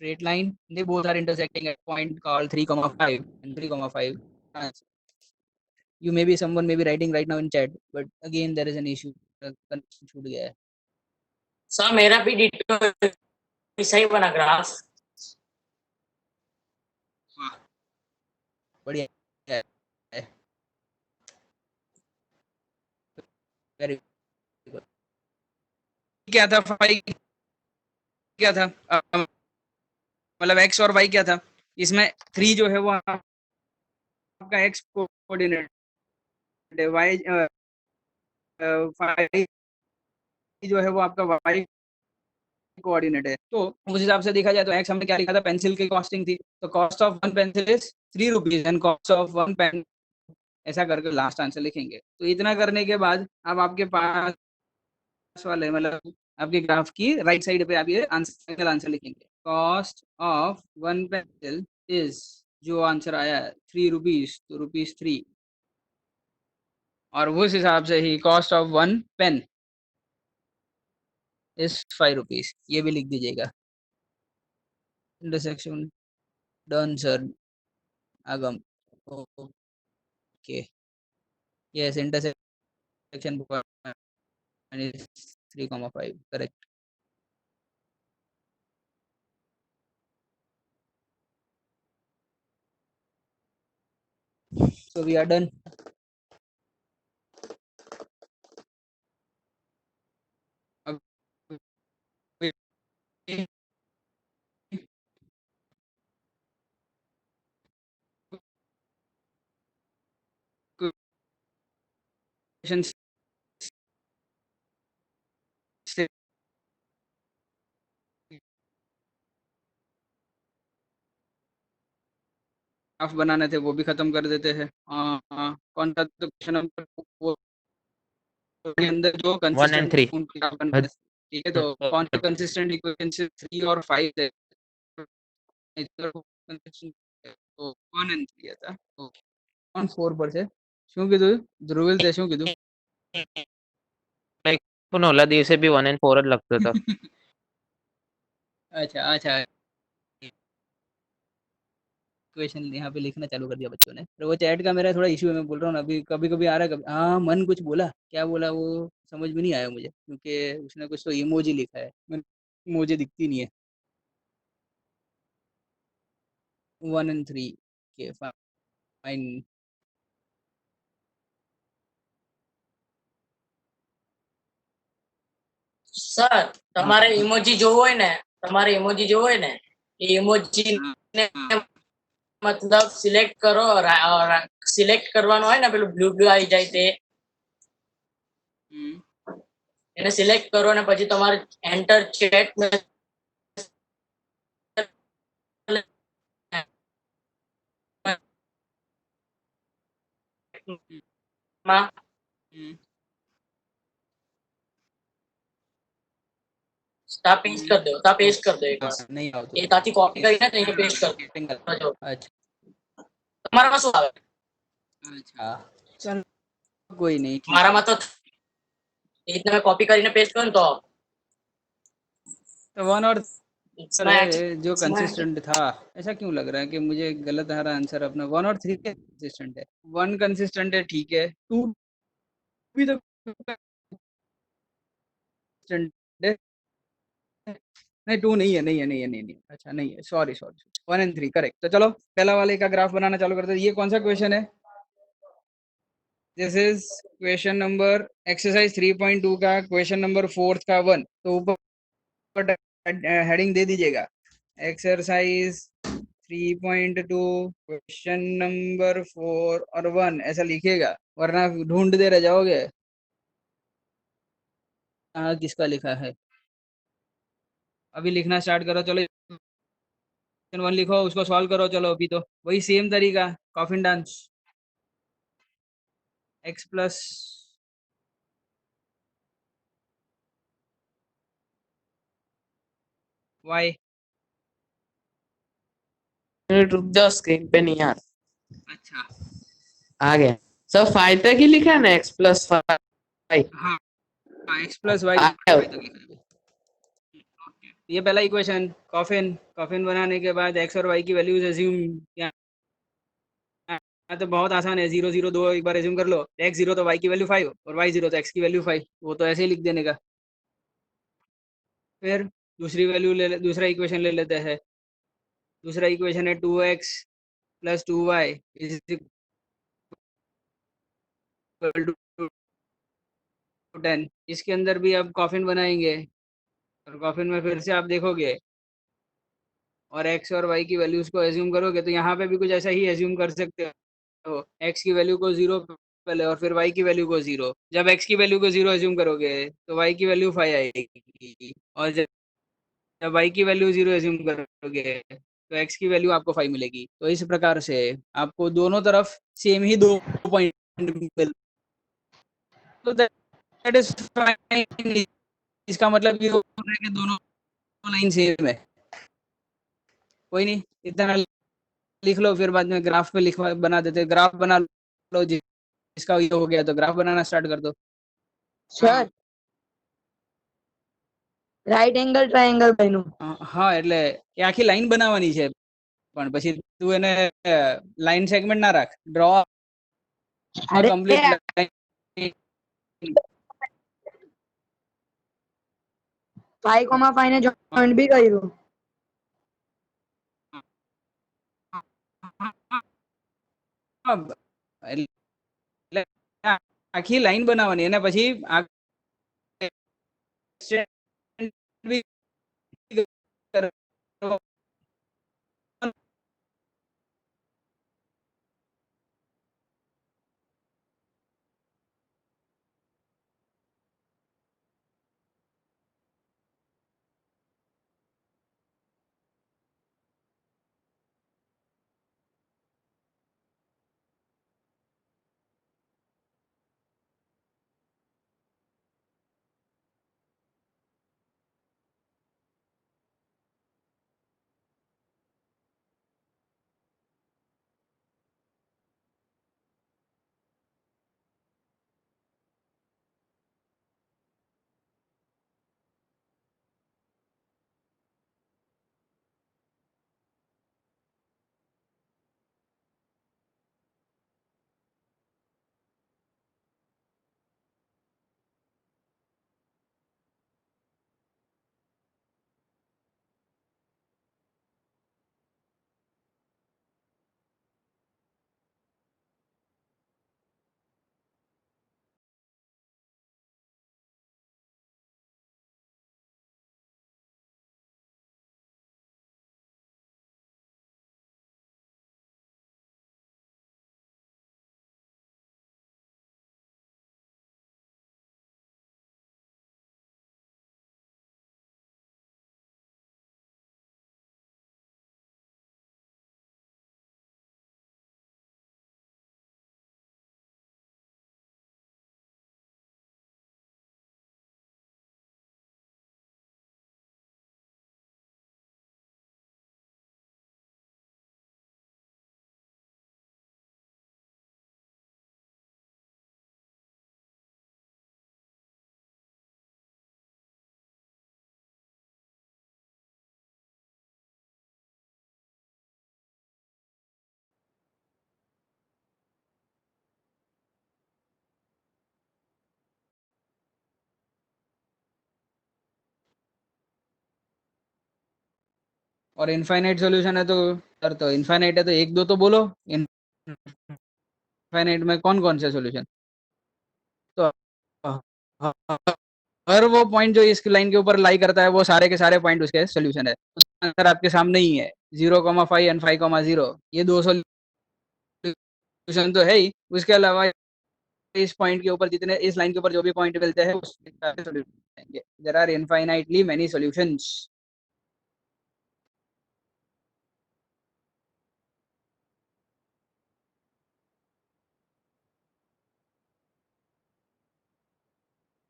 straight line. They both are intersecting at a point called 3 comma 5 and 3 comma 5. You may be someone may be writing right now in chat, but again there is an issue. Connection छूट गया है. Sir मेरा भी ditto सही बना graph. बढ़िया है. Very good. क्या था 5 क्या था मतलब x और y क्या था इसमें 3 जो है वो आपका x कोऑर्डिनेट है, y 5 जो है वो आपका y कोऑर्डिनेट है. तो उस हिसाब से देखा जाए तो x हमने क्या लिखा था, पेंसिल की कॉस्टिंग थी, तो cost of one pencil is 3 rupees and cost of one pen, ऐसा करके लास्ट आंसर लिखेंगे. तो इतना करने के बाद अब आपके पास वाले मतलब आपके ग्राफ की राइट साइड पे आप ये आंसर लिखेंगे. Cost of one pencil is जो आंसर आया है 3 रुपीज, तो रुपीज 3, और उस हिसाब से ही cost of one pen is 5 rupees, ये भी लिख दीजिएगा. Intersection done sir Aagam. Okay yes intersection 3,5 correct. So we are done. अब क्वेश्चन ग्राफ बनाने थे वो भी खत्म कर देते हैं. कौन सा तो क्वेश्चन नंबर वो के अंदर जो 1 and 3. कंसिस्टेंट, ठीक है, तो कौन सा कंसिस्टेंट इक्वेशन से 3 और 5 थे, तो 1 and 3 था. ओके 1 4 પર છે. શું કીધું ધ્રુવિલ, તે શું કીધું? પણ ઓલા દિવસે બી 1 and 4 જ લખતો હતો. अच्छा अच्छा क्वेश्चन यहाँ पे लिखना चालू कर दिया बच्चों ने. तो वो चैट का मेरा थोड़ा इशू है, मैं बोल रहा हूँ ना, अभी कभी कभी आ रहा है, कभी हाँ मन कुछ बोला, क्या बोला वो समझ में नहीं आया मुझे, क्योंकि उसने कुछ तो इमोजी लिखा है, इमोजी दिखती नहीं है. 1 and 3 के फाइन. સર તમારે ઇમોજી જોવો હોય ને એ ઇમોજી ને મતલબ સિલેક્ટ કરો, સિલેક્ટ કરવાનો હોય ને પેલું બ્લુ બ્લુ આવી જાય તે એને સિલેક્ટ કરો ને પછી તમારે એન્ટર ચેટ માં તા પેસ્ટ કરી દો, એક વાર नहीं आओ तो એ તાથી કોપી કરીને ત્યાં પેસ્ટ કરી દો. अच्छा તમારામાં શું આવે? अच्छा चल कोई नहीं, ठीक है. મારામાં તો એ તમે કોપી કરીને પેસ્ટ કરો ને તો तो 1 और इसमें जो कंसिस्टेंट था, ऐसा क्यों लग रहा है कि मुझे गलत आ रहा आंसर अपना? 1 और 3 के कंसिस्टेंट है, 1 कंसिस्टेंट है, ठीक है, 2 भी तो consistent है. नहीं 2 नहीं है, नहीं है, नहीं है, नहीं, नहीं, अच्छा नहीं है, सॉरी सॉरी. 1 and 3 correct. तो चलो पहला वाले का ग्राफ बनाना चालू करते हैं. ये कौन सा क्वेश्चन है? This is question number exercise 3.2 का क्वेश्चन नंबर 4 का 1, तो ऊपर हेडिंग दे दीजिएगा एक्सरसाइज 3.2 क्वेश्चन नंबर 4 और 1 ऐसा लिखिएगा, वरना ढूंढते रह जाओगे किसका लिखा है। अभी लिखना स्टार्ट करो, चलो क्वेश्चन 1 लिखो, उसको सॉल्व करो। चलो अभी तो वही सेम तरीका, coffin dance, x plus y. Minute रुक जाओ, स्क्रीन पे नहीं आ अच्छा, आ गया। सब 5 तक ही लिखा है ना, x+5 हाँ हाँ, एक्स प्लस वाई आ गया। तक लिखा है। ये पहला इक्वेशन, कॉफिन कॉफिन बनाने के बाद एक्स और वाई की वैल्यूज एज्यूम, यहाँ तो बहुत आसान है, 0 0 2 एक बार एज्यूम कर लो, एक्स 0 तो वाई की वैल्यू 5 और वाई 0 तो एक्स की वैल्यू 5, वो तो ऐसे ही लिख देने का। फिर दूसरी वैल्यू दूसरा इक्वेशन ले लेते हैं। दूसरा इक्वेशन है 2x plus 2y is equal to 10। इसके अंदर भी अब कॉफिन बनाएंगे, और कॉफिन में फिर से आप देखोगे और एक्स और वाई की वैल्यूज को एज्यूम करोगे, तो यहाँ पे भी कुछ ऐसा ही एज्यूम कर सकते हो, एक्स की वैल्यू को 0 पहले और फिर वाई की वैल्यू को 0। जब एक्स की वैल्यू को 0 एज्यूम करोगे तो वाई की वैल्यू 5 आएगी, और जब वाई की वैल्यू 0 एज्यूम करोगे तो एक्स की वैल्यू आपको 5 मिलेगी। तो इस प्रकार से आपको दोनों तरफ सेम ही 2 पॉइंट मिल, तो दैट इज फाइन। इसका मतलब ये हो रहा है कि दोनों लाइन सेम है। कोई नहीं, इतना लिख लो, फिर बाद में ग्राफ पे लिखवा बना देते, ग्राफ बना लो, जिसका ये हो गया तो ग्राफ बनाना स्टार्ट कर दो। हाँ સર રાઈટ એંગલ ટ્રાયેંગલ બન્યું. હા, એટલે એ આખી લાઈન બનાવવાની છે, પણ પછી તું એને લાઈન સેગમેન્ટ ના રાખ, ડ્રો અરે કમ્પ્લીટ લાઈન. 5,5 ને જોઈન્ટ બી કર્યું. એટલે આખી લાઈન બનાવવાની, અને પછી और इनफाइनाइट सॉल्यूशन है तो सर, तो इनफाइनाइट है तो एक दो तो बोलो, इनफाइनाइट में कौन कौन से सॉल्यूशन। हर वो पॉइंट जो इस लाइन के ऊपर लाई करता है वो सारे के सारे पॉइंट उसके सोल्यूशन है। आंसर आपके सामने ही है 0,5 एंड 5,0, ये दो सोल्यूशन तो है ही, उसके अलावा इस पॉइंट के ऊपर जितने इस लाइन के ऊपर जो भी पॉइंट मिलते हैं उसके सारे सोल्यूशन आएंगे। There are infinitely many solutions.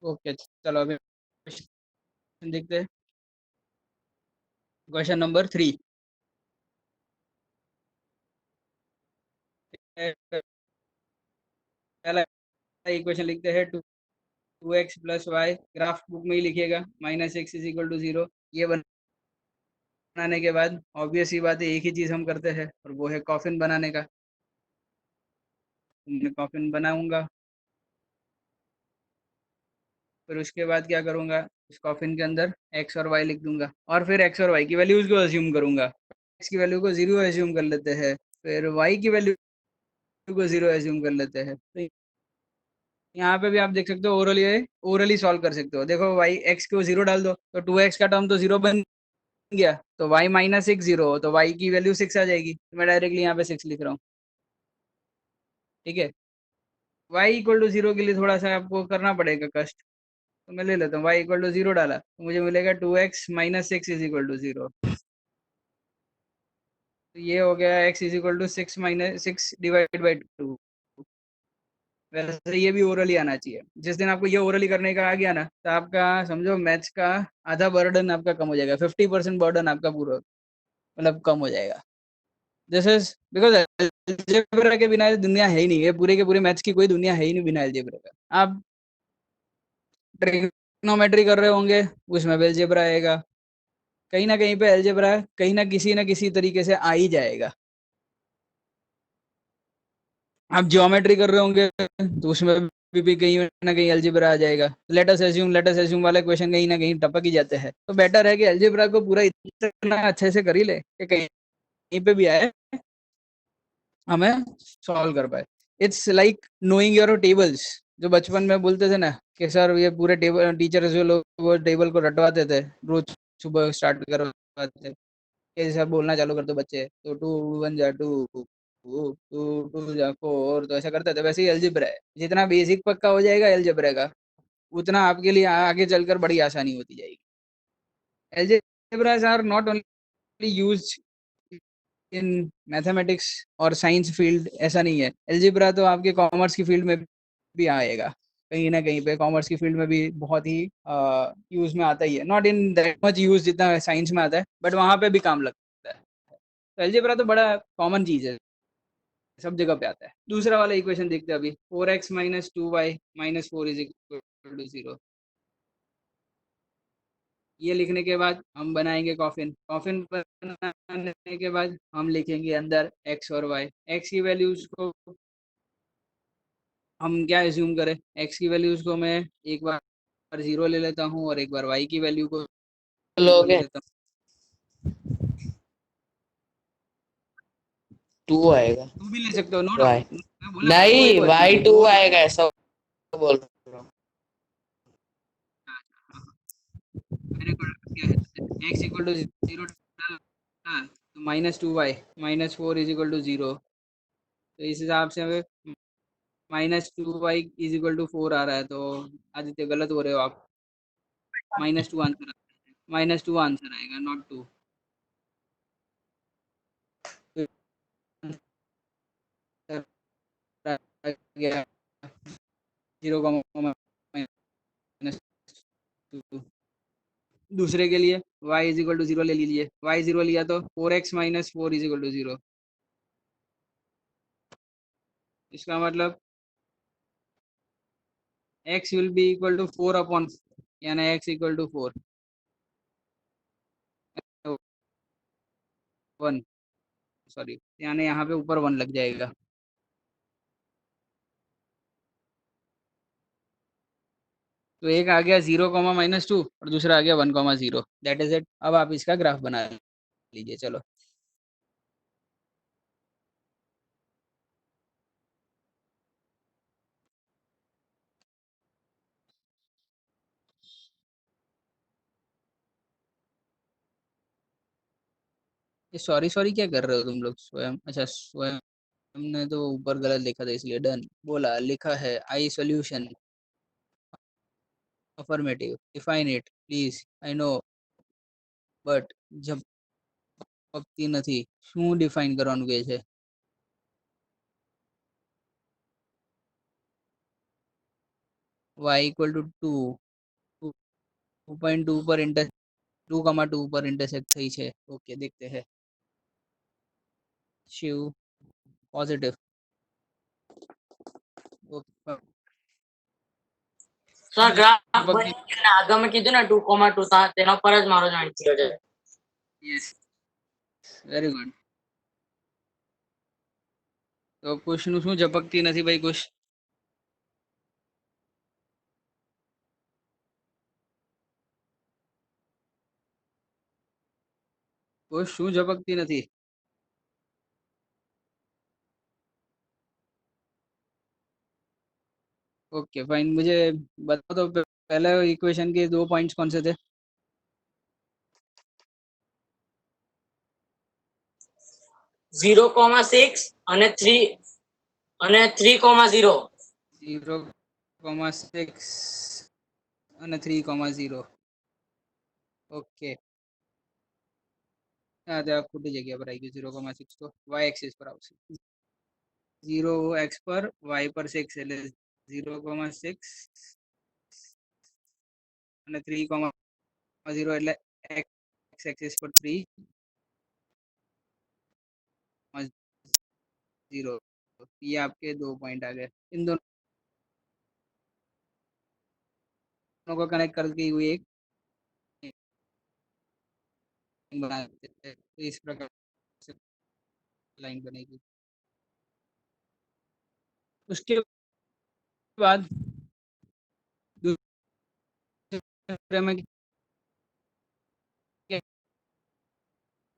Okay चलो अभी क्वेश्चन देखते हैं। क्वेश्चन नंबर 3, पहला इक्वेशन लिखते हैं 2x plus Y, graph book में ही लिखिएगा, minus x is equal to 0। ये बनाने के बाद ऑब्वियस ही बात है एक ही चीज हम करते हैं और वो है कॉफिन बनाने का। मैं कॉफिन बनाऊंगा, फिर उसके बाद क्या करूंगा, इस कॉफिन के अंदर एक्स और वाई लिख दूंगा और फिर एक्स और वाई की वैल्यूज को अज्यूम करूंगा। एक्स की वैल्यू को 0 अज्यूम कर लेते हैं, फिर वाई की वैल्यू को 0 अज्यूम कर लेते हैं। तो यहाँ पे भी आप देख सकते हो ओरली, ओरली सॉल्व कर सकते हो। देखो वाई एक्स को 0 डाल दो तो 2x का टर्म तो 0 बन गया, तो y माइनस 6 0 हो तो y की वैल्यू 6 आ जाएगी। तो मैं डायरेक्टली यहाँ पे 6 लिख रहा हूँ, ठीक है। y इक्वल टू 0 के लिए थोड़ा सा आपको करना पड़ेगा कष्ट, तो मैं ले लेता हूँ y इक्वल टू 0 डाला तो मुझे मिलेगा 2x minus 6 is equal to 0। तो ये हो गया x is equal to 6 minus 6 divide by 2। वैसे ये भी ओरली आना चाहिए। जिस दिन आपको ये ओरली करने का आ गया ना तो आपका समझो मैथ्स का आधा बर्डन आपका कम हो जाएगा, 50% बर्डन आपका पूरा मतलब कम हो जाएगा। दिस इज बिकॉज अलजेब्रा के बिना दुनिया है ही नहीं, ये पूरे के पूरे मैथ्स की कोई दुनिया है ही नहीं बिना अलजेब्रा का। आप ट्रिग्नोमेट्री कर रहे होंगे उसमें भी अलजेब्रा आएगा, कहीं ना कहीं पे अलजेब्रा कहीं ना किसी तरीके से आ ही जाएगा। आप ज्योमेट्री कर रहे होंगे तो उसमें भी कहीं ना कहीं अलजेब्रा आ जाएगा। लेट अस एज्यूम वाले क्वेश्चन कहीं ना कहीं टपक ही जाते हैं, तो बेटर है कि अलजेब्रा को पूरा इतना अच्छे से कर ही ले कि कहीं पे भी आए हमें सॉल्व कर पाए। It's like knowing your tables. जो बचपन में बोलते थे ना कि सर ये पूरे टेबल, टीचर जो लोग वो टेबल को रटवाते थे रोज सुबह स्टार्ट करवाते थे कि सर बोलना चालू कर दो बच्चे, तो 2 1 जा 2, 2 2 जा 4, तो ऐसा करते थे। वैसे ही अलजेब्रा है, जितना बेसिक पक्का हो जाएगा अलजेब्रा का उतना आपके लिए आगे चलकर बड़ी आसानी होती जाएगी। Algebras are not only used in mathematics और साइंस फील्ड, ऐसा नहीं है। अलजेब्रा तो आपके कॉमर्स की फील्ड में भी आएगा, कहीं ना कहीं पे कॉमर्स की फील्ड में भी बहुत ही यूज में आता ही है। Not in that much use जितना साइंस में आता है, बट वहां पे भी काम लगता है। तो अलजेब्रा तो बड़ा कॉमन चीज है, सब जगह पे आता है। दूसरा वाला इक्वेशन देखते हैं अभी, 4x minus 2y minus 4 is equal to 0। ये लिखने के बाद हम बनाएंगे कॉफिन। कॉफिन बनाने के बाद हम लिखेंगे अंदर एक्स और वाई। एक्स की वैल्यूज को हम क्या एज्यूम करें, एक्स की वैल्यूज को मैं एक बार 0 ले लेता हूँ और एक बार वाई की वैल्यू को 0 ले लोगे लेता 2 आएगा हूँ। तू भी ले सकते हो, नो वाई, डाउट, मैं बोला ना दो नहीं इक्वेशन वाई है, 2 दो आएगा ऐसा बोल रहा हूँ। मैंने क्या है, एक्स इक्वल टू 0 डाला तो minus 2y minus 4 is equal to 0। तो इस हिसाब से हमें -2y इज इक्वल टू 4 आ रहा है, तो आदित्य गलत हो रहे हो आप। -2 आंसर, -2 आंसर आएगा, नॉट 2। जीरो का -2। दूसरे के लिए y इज इक्वल टू 0 ले लीजिए, y 0 लिया तो 4x minus 4 is equal to 0। इसका मतलब x will be equal to 4 upon, यानी x इक्वल टू 4 1, सॉरी, यानी यहाँ पे ऊपर 1 लग जाएगा। तो एक आ गया 0, -2 और दूसरा आ गया 1, 0। That is it. अब आप इसका ग्राफ बना लीजिए, चलो। सॉरी सॉरी क्या कर रहे हो तुम लोग स्वयं? अच्छा स्वयं ने तो ऊपर गलत लिखा था इसलिए डन बोला, लिखा है I solution affirmative define it please I know but ઝપકતી નથી. શું ડિફાઇન કરવાનું કહે છે? y इक्वल टू 2 2.2 पर इंटर 2,2 पर इंटरसेक्ट થઈ છે. ओके देखते हैं. Shiv positive. Okay sir graph બની અને આગળ મેં કીધું ને 2,2 તેના પર જ મારો જોઈન્ટ થયો છે. Yes very good. તો કુશનું શું ઝપકતી નથી ભાઈ કુશ? કુશ શું ઝપકતી નથી? Okay fine. मुझे बताओ तो पहले इक्वेशन के 2 पॉइंट्स कौन से थे? 0,6 અને 3 અને 3,0. 0,6 અને 3,0. ओके हाँ तो खोटी जगह पर आएगी. 0,6 तो y एक्सिस पर આવશે. 0x पर y पर 6 એટલે 0,6 અને 3,0 એટલે x एक्सिस पर 3,0. ये आपके 2 पॉइंट आ गए. इन दोनों को कनेक्ट करके हुई एक बना देते हैं. तो इस प्रकार से लाइन बनेगी. उसके बाद दूसरे में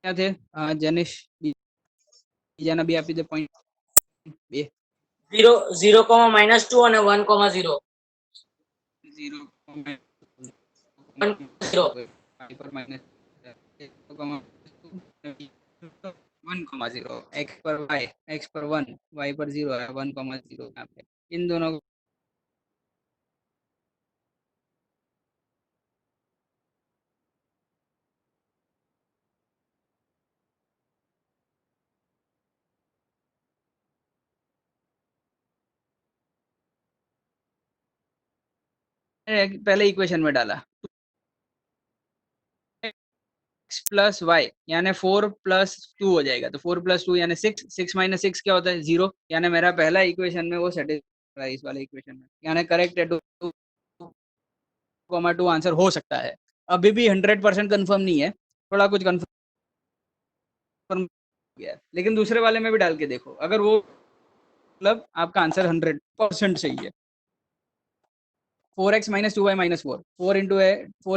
क्या थे? जनिश બીજાના બી આપી દે પોઈન્ટ. 0,-2 અને 1,0. 0 1,0. पर माइनस 1,0 एक्स पर वाई एक्स पर 1 वाई पर 0 है 1,0 यहाँ पे. इन दोनों को पहले इक्वेशन में डाला x प्लस वाई यानी 4 प्लस 2 हो जाएगा. तो 4 प्लस 2 यानी 6. 6 माइनस 6 क्या होता है? 0. यानी मेरा पहला इक्वेशन में वो सेटिस्फाई इस वाले इक्वेशन में. यानी करेक्ट है 2,2 आंसर हो सकता है. अभी भी 100% कंफर्म नहीं है, थोड़ा कुछ कंफर्म गया है. लेकिन दूसरे वाले में भी डाल के देखो, अगर वो मतलब आपका आंसर 100% सही है. 4x minus 2y minus 4 4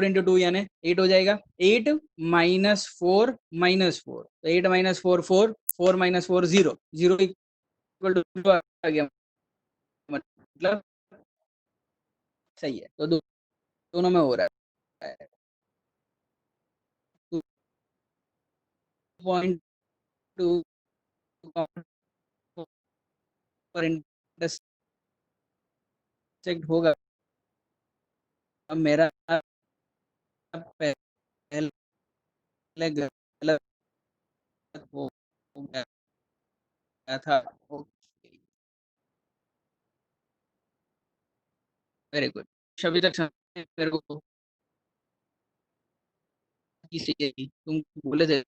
into 2 यानी 8 हो जाएगा. 8 माइनस 4 माइनस 4 तो 8 माइनस 4 4 4 माइनस 4 0 0 इक्वल टू 2 आ गया. मतलब सही है. तो दोनों में हो रहा है 2.2 पर इंटरसेक्ट होगा. अब मेरा पहले गलत हो गया था. Very good. अभी तक मेरे को किसी तुम बोले थे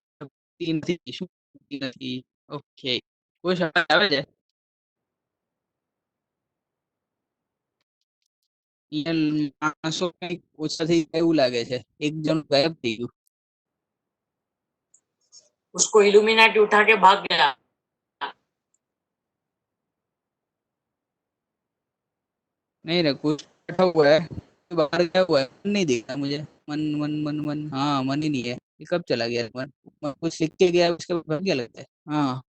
3 थी શું 3 હતી. ઓકે કોઈ શબ્દ આવે છે? એ માણસો કંઈક ઓછા થઈ ગયા એવું લાગે છે. એક જણ ગાયબ થઈ ગયું. उसको इल्यूमिनाटी उठा के भाग गया. नहीं रे कुछ बैठा हुआ है, कोई बाहर गया हुआ है. मन नहीं दिख रहा मुझे. मन मन मन मन हाँ मन ही नहीं है. ये कब चला गया मन? कुछ लिख के गया है, उसके बाद क्या लगता है? हाँ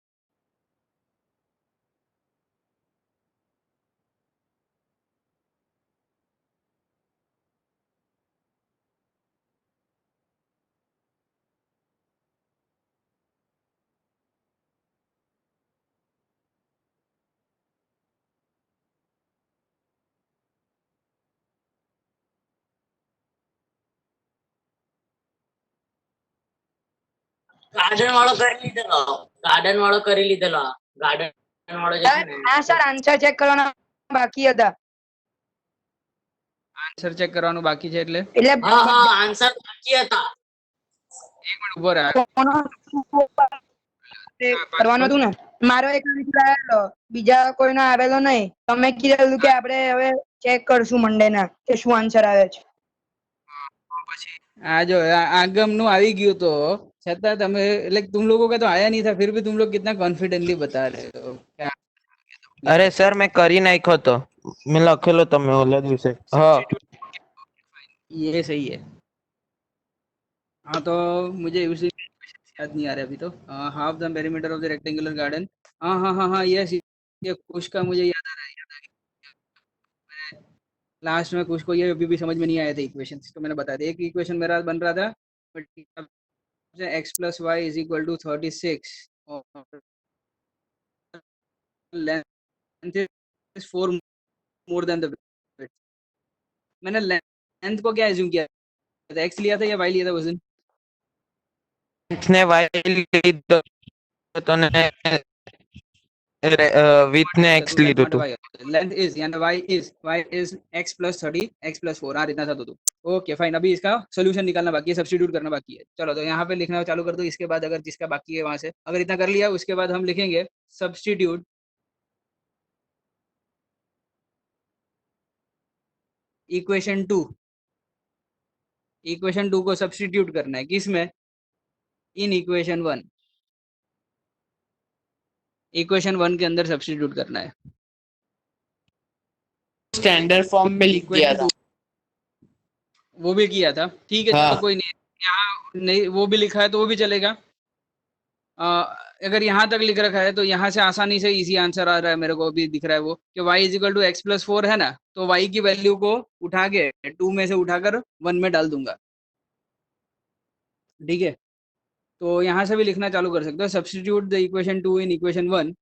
ગાર્ડન વાળો કરી લીધેલો ગાર્ડન વાળો જે છે ને હા સર આન્સર ચેક કરવાના બાકી હતા આન્સર ચેક કરવાનું બાકી છે એટલે એટલે હા હા આન્સર બાકી હતા ઉભો રહે કોનો કરવાનું હતું ને મારો એક answer આવેલો બીજા કોઈનો આવેલો નહીં તમે કીધેલું કે આપણે હવે ચેક કરશું મંડે ના કે શું આન્સર આવે છે આ જો આગમ નું આવી ગયું તો છતાં તમે એટલે तुम लोगों का तो आया नहीं था फिर भी तुम लोग कितना कॉन्फिडेंटली बता रहे हो क्या અરે સર મેં કરી નાખ્યો તો મેં લખેલો તમે ઓલા દિવસે હા ये सही है हाँ तो मुझे उसी याद नहीं आ रहा अभी तो half the perimeter of the rectangular garden हाँ हाँ हाँ हाँ यस ये कुछ का मुझे याद आ रहा है लास्ट में कुछ को ये अभी भी समझ में नहीं आए थे इक्वेशन तो मैंने बता दिया एक इक्वेशन मेरा बन रहा था but x plus y is equal to 36 और length is 4 more than the width मैंने लेंथ को क्या एज्यूम किया था एक्स लिया था या वाई लिया था उस दिन ને વાય લીધો તો ને વિથ ને એક્સ લીધું હતું लेंथ इज यानी y is x plus 30 x plus 4 આ રીતના થતું હતું ओके फाइन अभी इसका सॉल्यूशन निकालना बाकी है सब्स्टिट्यूट करना बाकी है चलो तो यहाँ पे लिखना चालू कर दो इसके बाद अगर जिसका बाकी है वहां से अगर इतना कर लिया उसके बाद हम लिखेंगे सब्स्टिट्यूट इक्वेशन 2 को सब्स्टिट्यूट करना है किसमें इन इक्वेशन 1 के अंदर सब्स्टिट्यूट करना है स्टैंडर्ड फॉर्म में लिख दिया था वो भी किया था ठीक है हाँ। चलो कोई नहीं यहाँ नहीं वो भी लिखा है तो वो भी चलेगा अगर यहाँ तक लिख रखा है तो यहाँ से आसानी से इजी आंसर आ रहा है मेरे को भी दिख रहा है वो कि y is equal to x plus 4 है ना तो y की वैल्यू को उठा के 2 में से उठाकर 1 में डाल दूंगा ठीक है तो यहाँ से भी लिखना चालू कर सकते हो substitute the equation 2 in equation 1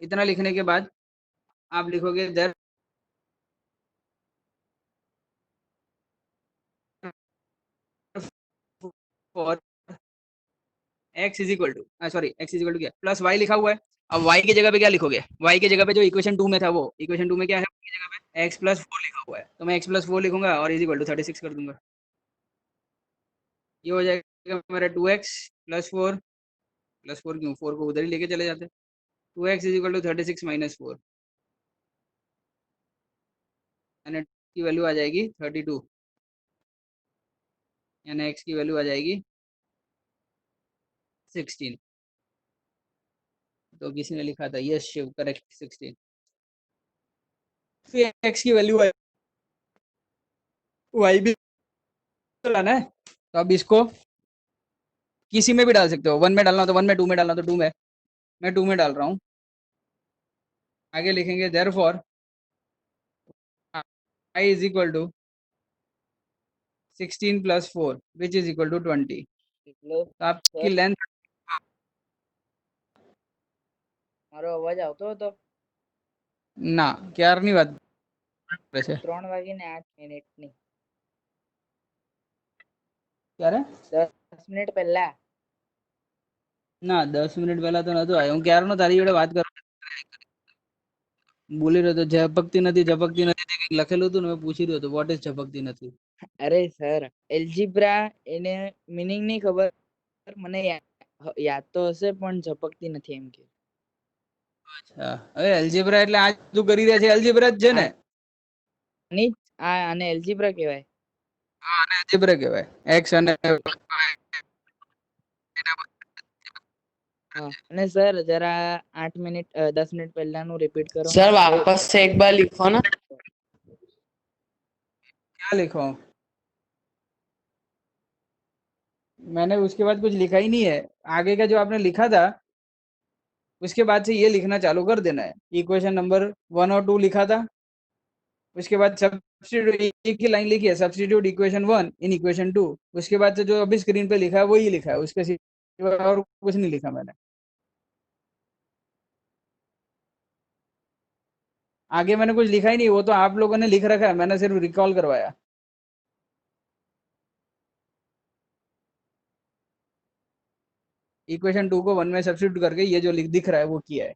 इतना लिखने के बाद आप लिखोगे therefore x is equal to sorry x is equal to क्या प्लस y लिखा हुआ है अब y की जगह पे क्या लिखोगे y की जगह पे जो इक्वेशन 2 में था वो इक्वेशन 2 में क्या है y की जगह पे x प्लस 4 लिखा हुआ है तो मैं x प्लस 4 लिखूंगा और इज इक्वल टू 36 कर दूंगा ये हो जाएगा मेरा 2x प्लस 4 क्यों 4 को उधर ही लेके चले जाते 2x is equal to 36 minus 4 यानी की वैल्यू आ जाएगी 32 यानी x की वैल्यू आ जाएगी 16 तो किसी ने लिखा था यस शिव करेक्ट 16 फिर x की वैल्यू y भी लाना है तो अब इसको किसी में भी डाल सकते हो 1 में डालना तो 1 में 2 में डालना तो 2 में मैं 2 में डाल रहा हूँ आगे लिखेंगे therefore y is equal to 16 plus 4 which is equal to 20 तो आपकी लेंथ મારો અવાજ આવતો હતો ના ક્યારની વાત કરે છે 3:08 ની ક્યારે 10 મિનિટ પહેલા ના 10 મિનિટ પહેલા તો નતો આવ્યો હું ક્યારનો તારી જોડે વાત કરું બોલી રહ્યો તો ઝપકતી નથી તે કંઈક લખેલું હતું ને મેં પૂછી રહ્યો હતો વોટ ઇઝ ઝપકતી નથી અરે સર એલ્જીબ્રા એને મીનિંગ નહીં ખબર મને યાદ તો હશે પણ ઝપકતી નથી એમ કે અચ્છા હવે એલ્જેબ્રા એટલે આ તું કરી રહ્યા છે એલ્જેબ્રા જ છે ને ની આને એલ્જીબ્રા કહેવાય એલ્જેબ્રા કહેવાય x અને હા અને સર જરા 8 મિનિટ 10 મિનિટ પહેલાનું રિપીટ કરો सर वापस से एक बार लिखो ना क्या लिखो मैंने उसके बाद कुछ लिखा ही नहीं है आगे का जो आपने लिखा था उसके बाद से ये लिखना चालू कर देना है इक्वेशन नंबर 1 और 2 लिखा था उसके बाद सब्स्टिट्यूट एक ही लाइन लिखी है सब्स्टिट्यूट इक्वेशन 1 इन इक्वेशन 2 उसके बाद से जो अभी स्क्रीन पे लिखा है वही लिखा है उसके सिवा और कुछ नहीं लिखा मैंने आगे मैंने कुछ लिखा ही नहीं वो तो आप लोगों ने लिख रखा है मैंने सिर्फ रिकॉल करवाया इक्वेशन 2 को 1 में सब्स्टिट्यूट करके ये जो दिख रहा है वो किया है।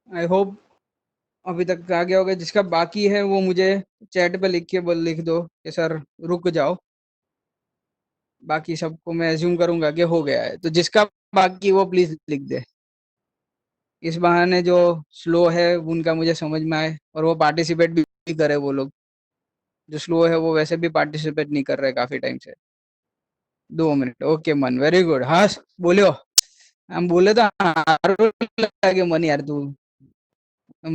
आई होप अभी तक आ गया होगा। जिसका बाकी है वो मुझे चैट पे लिख के लिख दो कि सर रुक जाओ। बाकी सबको मैं एज्यूम करूंगा कि हो गया है, तो जिसका बाकी वो प्लीज लिख दे। इस बहाने जो स्लो है उनका मुझे समझ में आए और वो पार्टिसिपेट भी करे। वो लोग जो स्लो है वो वैसे भी पार्टिसिपेट नहीं कर रहे काफी टाइम से। 2 मिनट ओके मन वेरी गुड। हाँ बोलियो हम बोले तो हारू लागे मन यार तू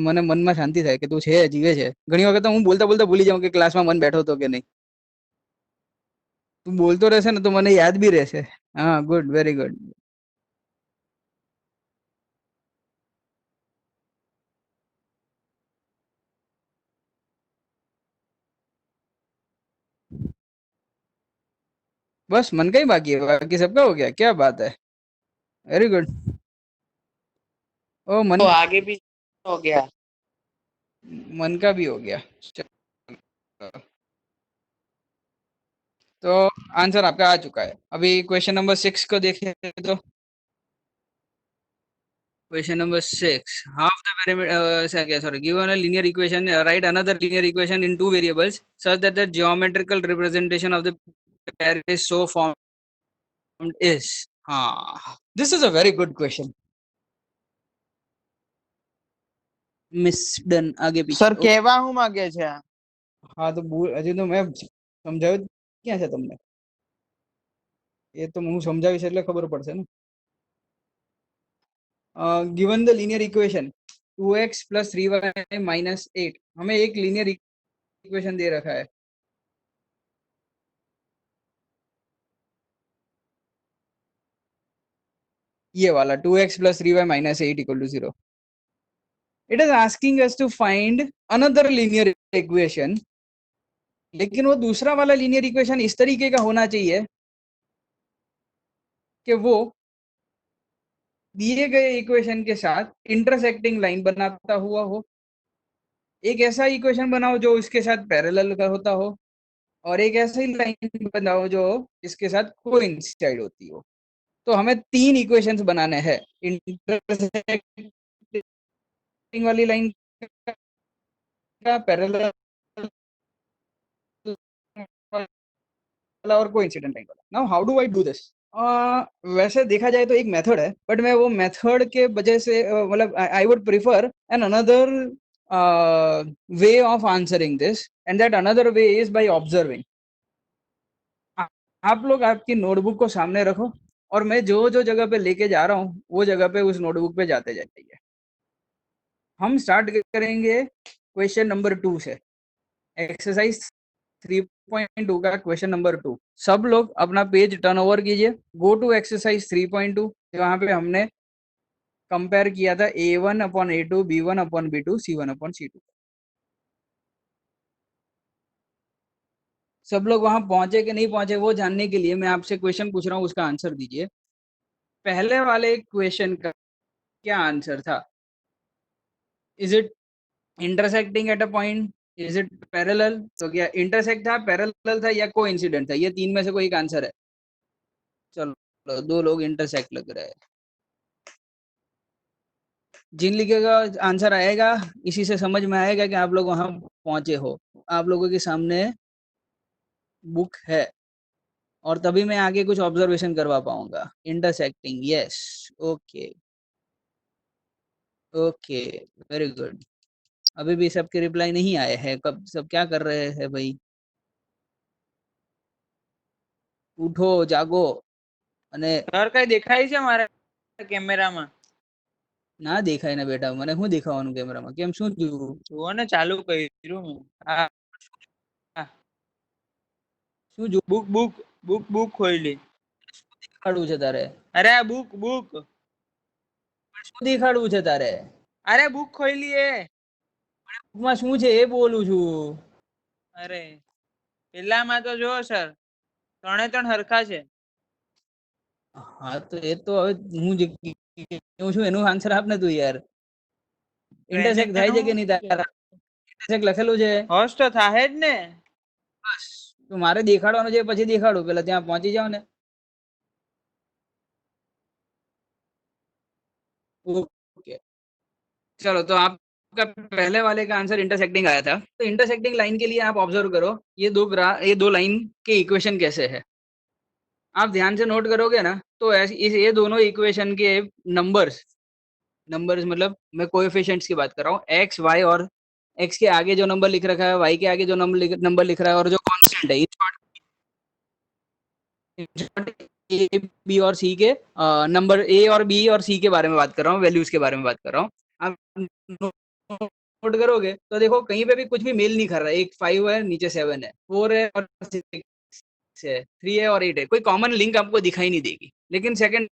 મને મનમાં શાંતિ થાય કે તું છે જીવે છે। ઘણી વખત તો હું બોલતા બોલતા ભૂલી જાઉં કે ક્લાસમાં મન બેઠો હતો કે નહીં। તું બોલતો રહેશે ને તો મને યાદ બી રહેશે। હા ગુડ વેરી ગુડ। बस मन का ही बाकी है, बाकी सबका हो गया। क्या बात है, वेरी गुड। ओ मन तो आगे भी हो गया। मन का भी हो गया। चलो, तो आंसर आपका आ चुका है। अभी क्वेश्चन नंबर 6 को देखें तो question number 6 half the pyramid sorry given a linear equation write another linear equation in two variables such that the geometrical representation of the pair is so formed is हाँ this is a very good question। Miss done आगे पीछे sir કેવા હું માંગે છે આ? हाँ तो हજી तो मैं समझाव्યું ક્યાં છે તમને? એ તો હું સમજાવીશ એટલે ખબર પડશે ને। Given the linear equation 2x plus 3y minus 8 हमें एक लीनियर इक्वेशन दे रखा है। ये वाला 2x plus 3y minus 8 equal to 0। It is asking us to find another linear equation, लेकिन वो दूसरा वाला लीनियर इक्वेशन इस तरीके का होना चाहिए कि वो दिए गए इक्वेशन के साथ इंटरसेक्टिंग लाइन बनाता हुआ हो। एक ऐसा इक्वेशन बनाओ जो इसके साथ पैरेलल का होता हो और एक ऐसी लाइन बनाओ जो इसके साथ कोइंसाइड होती हो। तो हमें 3 इक्वेशंस बनाने हैं। इंटरसेक्टिंग वाली लाइन का, पैरेलल वाला और कोइंसिडेंट लाइन वाला। Now how do I do this? वैसे देखा जाए तो एक मेथड है, बट मैं वो मेथड के वजह से मतलब I would prefer an another way of answering this and that another way is by observing. आप लोग आपकी नोटबुक को सामने रखो और मैं जो जो जगह पे लेके जा रहा हूँ वो जगह पे उस नोटबुक पे जाते जाइए। हम स्टार्ट करेंगे क्वेश्चन नंबर 2 से। एक्सरसाइज 3.2 का क्वेश्चन नंबर 2। सब लोग अपना पेज टर्न ओवर कीजिए। Go to exercise 3.2। वहां पे हमने कंपेयर किया था A1 upon A2, B1 upon B2, C1 upon C2। सब लोग वहां पहुंचे कि नहीं पहुंचे वो जानने के लिए मैं आपसे क्वेश्चन पूछ रहा हूँ, उसका आंसर दीजिए। पहले वाले क्वेश्चन का क्या आंसर था? Is it intersecting at a point, is it parallel? तो क्या इंटरसेक्ट था, पैरेलल था या कोइंसिडेंट था? ये 3 में से कोई एक आंसर है। चलो 2 लोग इंटरसेक्ट लग रहे हैं। जिन लिखेगा आंसर आएगा, इसी से समझ में आएगा कि आप लोग वहां पहुंचे हो। आप लोगों के सामने बुक है और तभी मैं आगे कुछ ऑब्जर्वेशन करवा पाऊंगा। Intersecting yes okay okay very good. अभी भी सबके रिप्लाई नहीं आए हैं। कब सब क्या कर रहे हैं भाई? उठो जागो। અને સર કઈ દેખાય છે મારા કેમેરામાં? ના દેખાય ને બેટા, મને શું દેખાવાનું કેમેરામાં? કેમ શું થયું? જુઓ ને ચાલુ કર્યું મેં। હા હા શું જો બુક બુક બુક બુક ખોલી। દેખાડવું છે તારે? અરે આ બુક બુક શું દેખાડવું છે તારે? અરે બુક ખોલી એ। બુકમાં શું છે એ બોલું છું। અરે પેલામાં તો જો સર ત્રણે ત્રણ હરખા છે। હા તો એ તો હવે હું જે કહું છું એનું આન્સર આપ ને તું યાર। ઇન્ટરસેક્ટ થાય છે કે નહીં થાય ઇન્ટરસેક્ટ લખેલું છે હોશ તો થાહે જ ને. બસ તો મારે દેખાડવાનું છે પછી દેખાડું પેલા ત્યાં પહોંચી જાવ ને ओके चलो तो आपका पहले वाले का आंसर इंटरसेक्टिंग आया था तो इंटरसेक्टिंग लाइन के लिए आप ऑब्जर्व करो ये दो लाइन के इक्वेशन कैसे है आप ध्यान से नोट करोगे ना तो ये दोनों इक्वेशन के नंबर्स नंबर्स मतलब मैं कोएफिशिएंट्स की बात कर रहा हूँ एक्स वाई और एक्स के आगे जो नंबर लिख रखा है वाई के आगे जो नंबर लिख रहा है और जो कांस्टेंट है ए बी और सी के नंबर ए और बी और सी के बारे में बात कर रहा हूँ वैल्यूज के बारे में बात कर रहा हूँ आप नोट करोगे तो देखो कहीं पे भी कुछ भी मेल नहीं कर रहा है एक 5 है नीचे 7 है 4 है और 6 है 3 है और 8 है कोई कॉमन लिंक आपको दिखाई नहीं देगी लेकिन सेकंड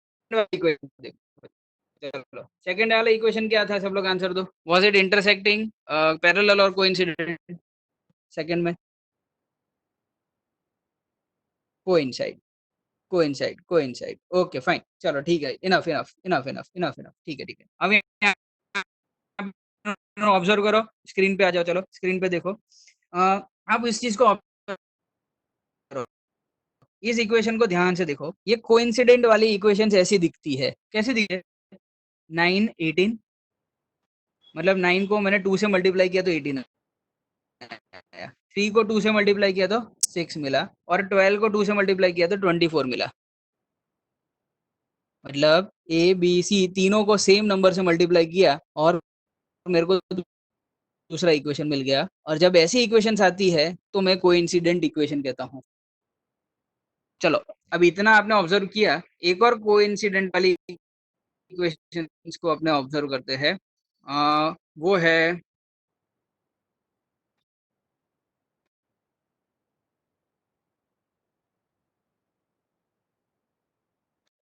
चलो सेकंड वाला इक्वेशन क्या था सब लोग आंसर दो वाज इट इंटरसेक्टिंग पैरेलल और कोइंसिडेंट सेकंड में कोइंसाइड कोइंसाइड ओके फाइन चलो ठीक है इनफ ठीक है अब ऑब्जर्व करो स्क्रीन पे आ जाओ चलो स्क्रीन पे देखो आप इस चीज को observe करो इस इक्वेशन को ध्यान से देखो ये कोइंसिडेंट वाली इक्वेशन ऐसी दिखती है कैसी दिखती है 9 18 मतलब 9 को मैंने 2 से मल्टीप्लाई किया तो 18 आया 3 को 2 से मल्टीप्लाई किया तो 6 मिला और 12 को 2 से मल्टीप्लाई किया तो 24 मिला मतलब ए बी सी तीनों को सेम नंबर से मल्टीप्लाई किया और मेरे को दूसरा इक्वेशन मिल गया और जब ऐसी इक्वेशंस आती है तो मैं कोइंसिडेंट इक्वेशन कहता हूँ चलो अब इतना आपने ऑब्जर्व किया एक और कोइंसिडेंट वाली इक्वेशंस को अपने ऑब्जर्व करते हैं वो है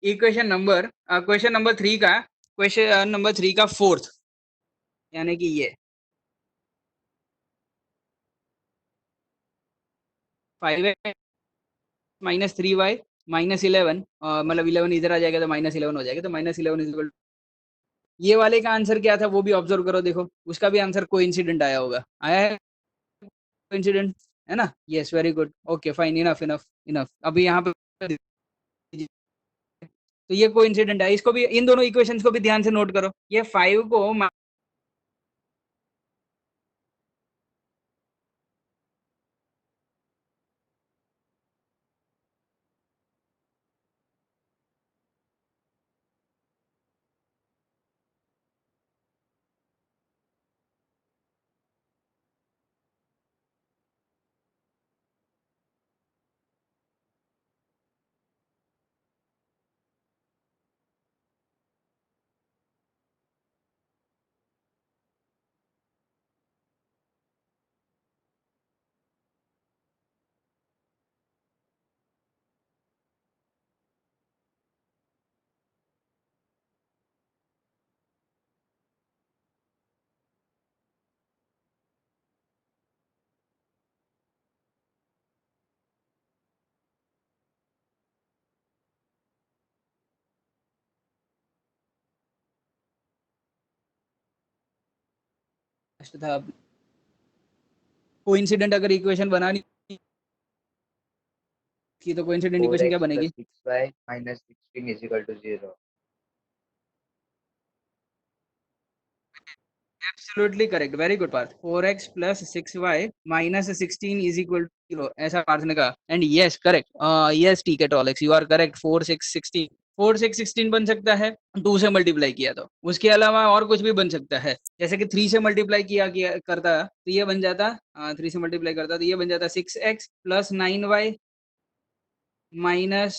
क्वेश्चन नंबर 3 का फोर्थ यानी कि ये 5x माइनस 3y माइनस 11 मतलब 11 इधर आ जाएगा तो माइनस 11 हो जाएगा तो माइनस 11 इज ये वाले का आंसर क्या था वो भी ऑब्जर्व करो देखो उसका भी आंसर कोइंसिडेंट आया है कोइंसिडेंट है ना yes very good okay fine enough अभी यहाँ पे तो ये कोइंसिडेंट है इसको भी इन दोनों इक्वेशंस को भी ध्यान से नोट करो ये 5 को था कोइंसिडेंट अगर इक्वेशन बनानी थी तो कोइंसिडेंट इक्वेशन क्या बनेगी 6y minus 16 is equal to 0. Absolutely correct very good Parth 4x plus 6y minus 16 is equal to 0 ऐसा पार्थ ने कहा एंड यस करेक्ट यस ठीक है टॉलेक्स यू आर करेक्ट 4 6 16 4 6 16 बन सकता है 2 से मल्टीप्लाई किया तो उसके अलावा और कुछ भी बन सकता है जैसे कि 3 से मल्टीप्लाई किया करता तो ये बन जाता 3 से मल्टीप्लाई करता तो ये बन जाता 6x plus 9y minus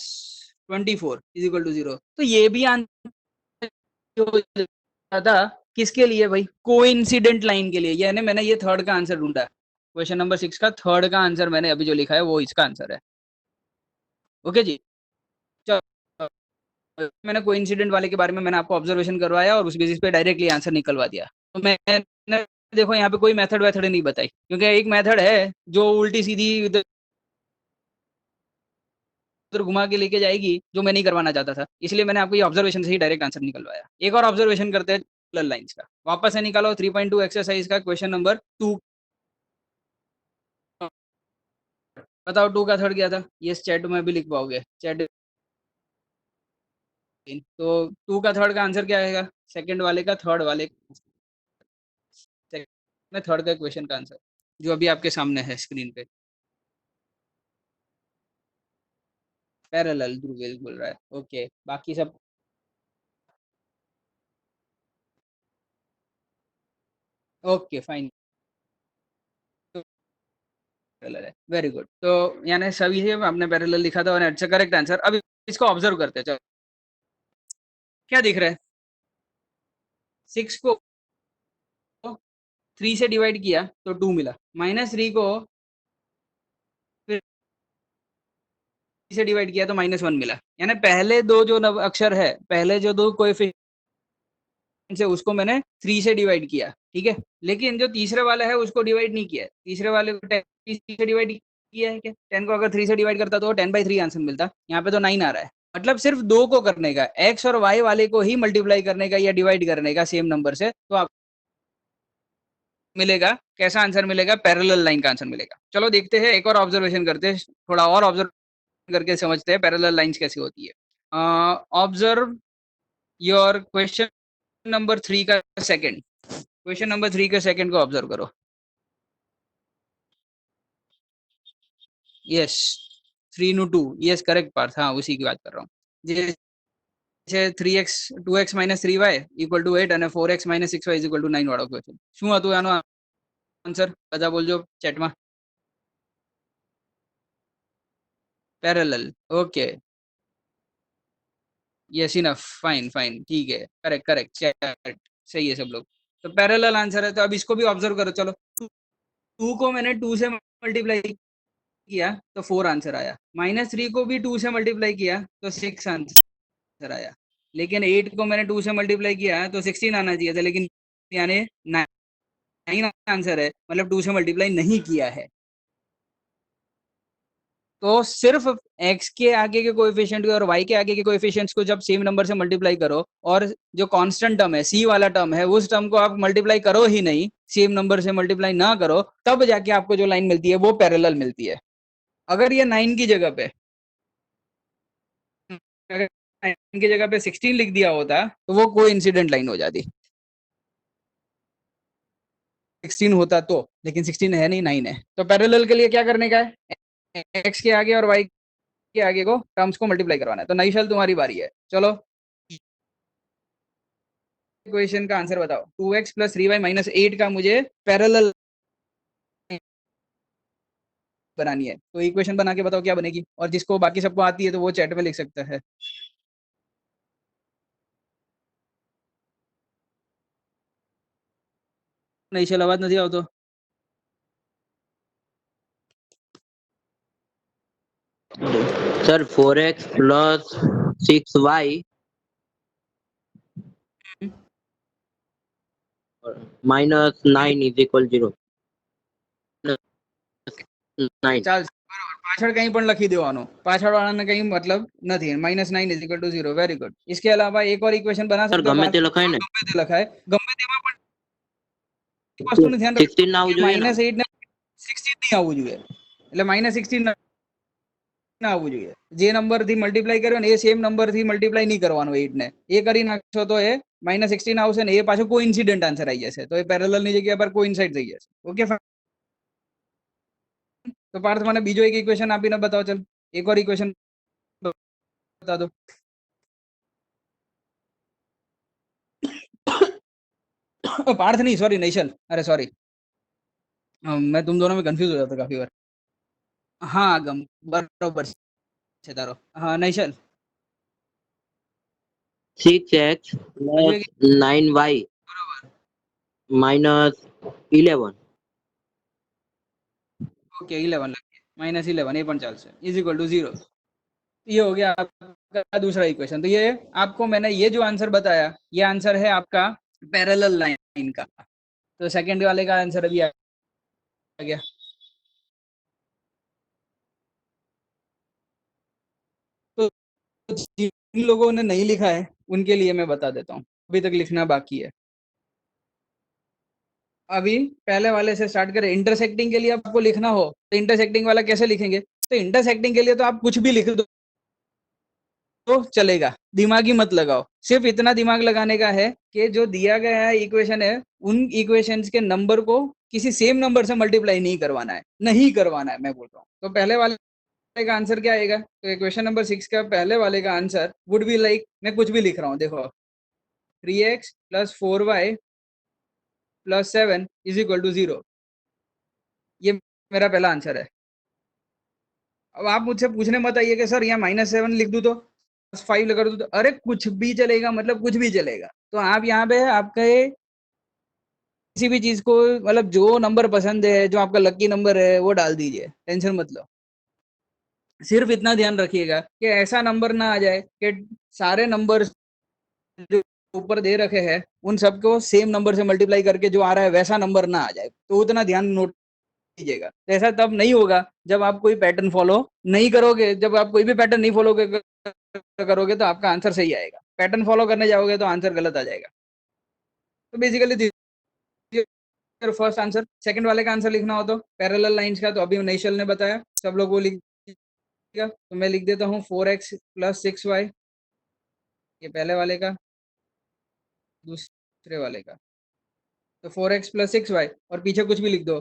24 is equal to 0 तो ये भी आंसर था किसके लिए भाई कोइंसिडेंट लाइन के लिए यानी मैंने ये थर्ड का आंसर ढूंढा क्वेश्चन नंबर 6 का थर्ड का आंसर मैंने अभी जो लिखा है वो इसका आंसर है ओके जी चलो मैंने कोइंसिडेंट वाले के बारे में मैंने आपको ऑब्जर्वेशन करवाया और उस बेसिस पे डायरेक्टली आंसर निकलवा दिया तो मैंने देखो यहाँ पे कोई मेथड वेथड नहीं बताई क्योंकि एक मेथड है जो उल्टी सीधी उधर घुमा के लेके जाएगी जो मैं नहीं करवाना चाहता था इसलिए मैंने आपको ये ऑब्जर्वेशन से ही डायरेक्ट आंसर निकलवाया एक और ऑब्जर्वेशन करते हैं लाइंस का। वापस से निकालो 3.2 एक्सरसाइज का क्वेश्चन नंबर 2। बताओ 2 का थर्ड क्या था? ये चैट में भी लिख पाओगे, चैट। तो 2 का थर्ड का आंसर क्या आएगा? सेकंड वाले का थर्ड वाले में थर्ड का क्वेश्चन का आंसर जो अभी आपके सामने है स्क्रीन पे। पैरेलल ध्रुवीय बोल रहा है। ओके, बाकी सब ओके फाइन, पैरेलल है। Very good. तो यानी सभी है आपने पैरेलल लिखा था और इट्स करेक्ट आंसर। अब इसको ऑब्जर्व करते हैं। चलो क्या दिख रहा है? 6 को 3 से डिवाइड किया तो 2 मिला, -3 को फिर से डिवाइड किया तो -1 मिला। यानी पहले दो जो अक्षर है, पहले जो दो कोएफिशिएंट से उसको मैंने 3 से डिवाइड किया, ठीक है। लेकिन जो तीसरे वाला है उसको डिवाइड नहीं किया है। तीसरे वाले को 10 से डिवाइड किया है क्या? 10 को अगर 3 से डिवाइड करता तो 10/3 आंसर मिलता। यहाँ पे तो 9 आ रहा है। मतलब सिर्फ दो को करने का, एक्स और वाई वाले को ही मल्टीप्लाई करने का या डिवाइड करने का सेम नंबर से, तो आप मिलेगा कैसा आंसर मिलेगा? पैरेलल लाइन का आंसर मिलेगा। चलो देखते हैं, एक और ऑब्जर्वेशन करते हैं, थोड़ा और ऑब्जर्व करके समझते हैं पैरेलल लाइंस कैसी होती है। ऑब्जर्व योर क्वेश्चन नंबर 3 का सेकंड। क्वेश्चन नंबर 3 के सेकंड को ऑब्जर्व करो। Yes, 3 no 2, yes correct Parth, हाँ उसी की बात कर रहा हूँ। जैसे 3x 2x - 3y = 8 અને 4x - 6y = 9 વાળો ક્વેશ્ચન શું હતું આનો આન્સર? બધા બોલજો ચેટમાં। Parallel, okay, yes enough, fine fine, ठीक है, करेक्ट करेक्ट, चैट सही है सब लोग। तो पैरेलल आंसर है। तो अब इसको भी ऑब्जर्व करो। चलो 2 को मैंने 2 से मल्टीप्लाई किया तो 4 आंसर आया, -3 को भी 2 से मल्टीप्लाई किया तो 6 आंसर आया। लेकिन 8 को मैंने 2 से मल्टीप्लाई किया तो 16 आना चाहिए था, लेकिन यानी 9 आंसर है, मतलब 2 से मल्टीप्लाई नहीं किया है। तो सिर्फ x के आगे के कोएफिशिएंट और y के आगे के कोएफिशिएंट्स को जब सेम नंबर से मल्टीप्लाई करो और जो कांस्टेंट टर्म है c वाला टर्म है उस टर्म को आप मल्टीप्लाई करो ही नहीं, सेम नंबर से मल्टीप्लाई ना करो, तब जाके आपको जो लाइन मिलती है वो पैरेलल मिलती है। अगर ये 9 की जगह पे, अगर 9 की जगह पे 16 लिख दिया होता तो वो कोइंसिडेंट लाइन हो जाती। 16 होता तो, लेकिन 16 है नहीं, 9 है। तो पैरेलल के लिए क्या करने का है? x के आगे और y के आगे को टर्म्स को मल्टीप्लाई करवाना है। तो नईशल तुम्हारी बारी है, चलो इक्वेशन का आंसर बताओ। 2x + 3y - 8 का मुझे पैरेलल बनानी है। तो इक्वेशन बना के बताओ क्या बनेगी, और जिसको बाकी सबको आती है तो वो चैट में लिख सकता है। नईशल आवाज नहीं आवतो। Sir 4x + 6y -9 = 0। 9 ચાલ પાછળ કંઈ પણ લખી દેવાનો, પાછળ વાળાને કંઈ મતલબ નથી। -9 = 0, વેરી गुड। इसके अलावा एक और इक्वेशन बना सर सकते हो गમે पार्थ? તે લખાય ને ગમે તે લખાય, ગમે તેમાં પણ એક વસ્તુનું ધ્યાન રાખો 16 ના આવવું કે જોઈએ ને। -8 ને 16 નહીં આવવું જોઈએ, એટલે -16 ના આવવું જોઈએ। જે નંબર થી મલ્ટીપ્લાય કર્યો ને એ સેમ નંબર થી મલ્ટીપ્લાય નહીં કરવાનો 8 ને, એ કરી નાખશો તો એ -16 આવશે ને એ પાછો કોઇન્સિડન્ટ આન્સર આવી જશે, તો એ પેરેલલ ની જગ્યા પર કોઇન્સાઇડ થઈ જશે। ઓકે तो पार्थ मैंने बीजो एक इक्वेशन आपीने बताओ। चल एक और इक्वेशन बता दो। पार्थ नहीं, सॉरी नैशल, अरे सॉरी, मैं तुम दोनों में कंफ्यूज हो जाता काफी बार। हाँ गम बराबर છે તારો। हाँ नैशल 6x हजू एक + 9y -11। ओके 11 लगे, -11 ये पण चलશે = 0। ये हो गया आपका दूसरा इक्वेशन। तो ये आपको मैंने ये जो आंसर बताया ये आंसर है आपका पैरेलल लाइन का। तो सेकंड वाले का आंसर अभी आ गया। तो जिन लोगों ने नहीं लिखा है उनके लिए मैं बता देता हूँ, अभी तक लिखना बाकी है। अभी पहले वाले से स्टार्ट करें। इंटरसेक्टिंग के लिए आपको लिखना हो तो इंटरसेक्टिंग वाला कैसे लिखेंगे? तो इंटरसेक्टिंग के लिए तो आप कुछ भी लिख दो तो चलेगा, दिमाग ही मत लगाओ। सिर्फ इतना दिमाग लगाने का है कि जो दिया गया है इक्वेशन है, उन इक्वेशंस के नंबर को किसी सेम नंबर से मल्टीप्लाई नहीं करवाना है, नहीं करवाना है, मैं बोल रहा हूँ। तो पहले वाले का आंसर क्या आएगा? तो इक्वेशन नंबर 6 का पहले वाले का आंसर वुड बी लाइक, मैं कुछ भी लिख रहा हूँ, देखो 3x plus 4y plus 7 is equal to 0। ये मेरा पहला आंसर है। अब आप मुझसे पूछने मत आइए कि सर यहाँ -7 लिख दूं तो +5 लगा दूं तो, अरे कुछ भी चलेगा, मतलब कुछ भी चलेगा। तो आप यहाँ पे आपका किसी भी चीज को, मतलब जो नंबर पसंद है, जो आपका लकी नंबर है, वो डाल दीजिए, टेंशन मत लो। सिर्फ इतना ध्यान रखिएगा कि ऐसा नंबर ना आ जाए कि सारे नंबर जो ऊपर दे रखे हैं उन सबको सेम नंबर से मल्टीप्लाई करके जो आ रहा है वैसा नंबर ना आ जाए। तो उतना ध्यान नोट कीजिएगा। तो ऐसा तब नहीं होगा जब आप कोई पैटर्न फॉलो नहीं करोगे। जब आप कोई भी पैटर्न नहीं फॉलो करोगे तो आपका आंसर सही आएगा। पैटर्न फॉलो करने जाओगे तो आंसर गलत आ जाएगा। तो बेसिकली फर्स्ट आंसर। सेकंड वाले का आंसर लिखना हो तो पैरेलल लाइंस का, तो अभी नैशल ने बताया, सब लोग वो लिखिएगा। तो मैं लिख देता हूँ 4x प्लस 6y, ये पहले वाले का। दूसरे वाले का तो 4x प्लस 6y और पीछे कुछ भी लिख दो,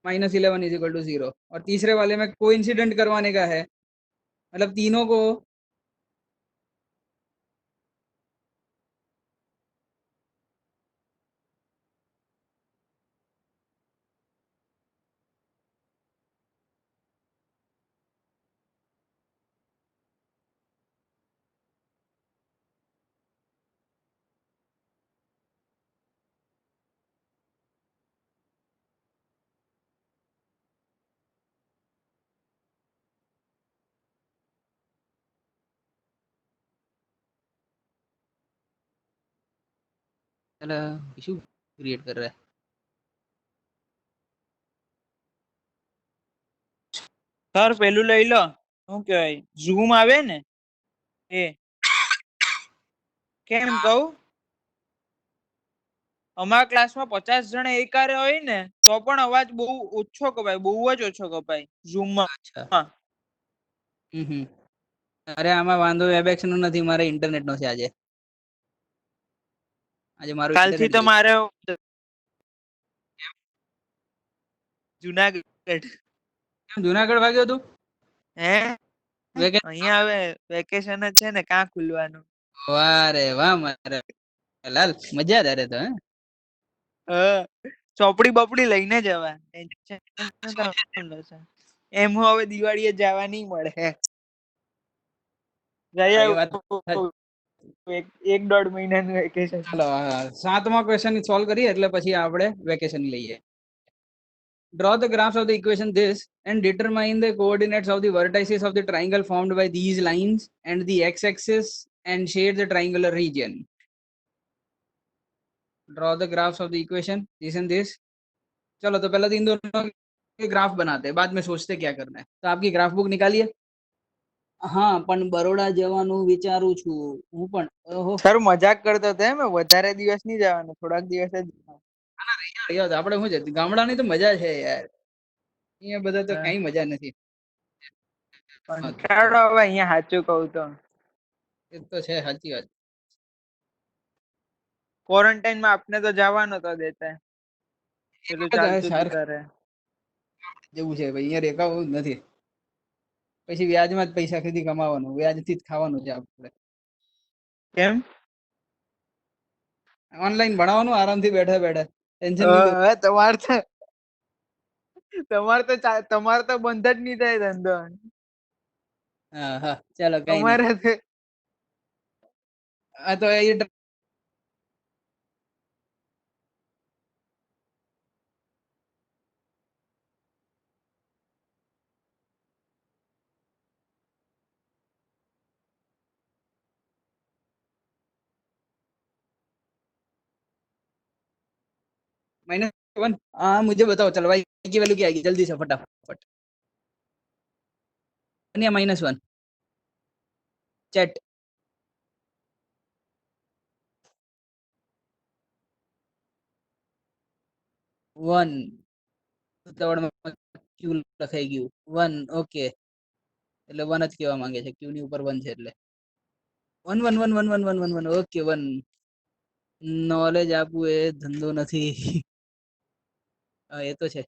-11 इज इक्वल टू 0। और तीसरे वाले में को इंसिडेंट करवाने का है, मतलब तीनों को इशू क्रिएट कर रहा है। સર પેલું લઈ લો, શું કહેવાય, ઝૂમ આવે ને એ, કેમ કહું, અમારા ક્લાસમાં 50 જણા એકારે હોય ને તો પણ અવાજ બહુ ઓછો કપાય, બહુ જ ઓછો કપાય ઝૂમમાં. અચ્છા હમ અરે આમાં વાંધો વેબએક્સ નો નથી, મારે ઇન્ટરનેટ નો છે આજે. આજે મારું કાલથી ઇન્ટરનેટ તો ગયું. મારે જુનાગઢ. કેમ જુનાગઢ ભાગ્યો તું? હે, વેકેશન? અહીંયા હવે વેકેશન જ છે ને, કાં ખુલવાનું. વાહ રે વાહ મારા લાલ, મજા તારે તો. હે હા, ચોપડી બપડી લઈને જવા. એમ હું હવે દિવાળીએ જવા નહીં મળે. જઈ એ વાત આવ્યો એક દોઢ મહિનાનું વેકેશન. ચલો સાતમા ક્વેશ્ચન સોલ્વ કરીએ એટલે પછી આપણે વેકેશન લઈએ. Draw the graphs of the equation this and determine the coordinates of the vertices of the triangle formed by these lines and the x-axis and shade the triangular region. Draw the graphs of the equation this and this. चलो तो पहले तो इन दोनों के graph बनाते हैं, बाद में सोचते क्या करना है. तो आपकी ग्राफ बुक निकालिए. હા પણ બરોડા જવાનું વિચારું છું હું પણ. ઓહો સર મજાક કરતો હતો, મેં વધારે દિવસ નહીં જવાનું, થોડાક દિવસ જ. આપણે શું છે, ગામડાની તો મજા છે યાર. અહીંયા બધા તો કઈ મજા નથી. કંટાળો હવે અહીંયા, સાચું કહું તો. એ તો છે, સાચી વાત. ક્વોરન્ટાઇનમાં આપને તો જવાનો તો દેતા, પેલું ચાલતું હતું ત્યારે. જેવું છે ભાઈ, અહીંયા રેખાવું જ નથી. પછી વ્યાજમાં જ પૈસા સુધી કમાવાનું, વ્યાજથી જ ખાવાનું છે આપણે. કેમ? ઓનલાઈન ભણાવવાનું આરામથી બેઠા બેઠા, ટેન્શન નહીં લેવું. તમારે તો બંધ જ નહીં થાય ધંધો. હા હા ચાલો કઈ નહીં. અમારે આ તો એ -1. हाँ मुझे बताओ, चलो भाई की वैल्यू क्या आएगी जल्दी से फटाफट. -1 चैट. 1 ઉતાવળમાં ક્યુ લખાઈ ગયું 1 ઓકે એટલે 1 જ કહેવા માંગે છે ક્યુ ની ઉપર 1 છે એટલે 1 1 1 1 1 1 1 ઓકે 1 નોલેજ આપવું એ ધંધો નથી એ તો છે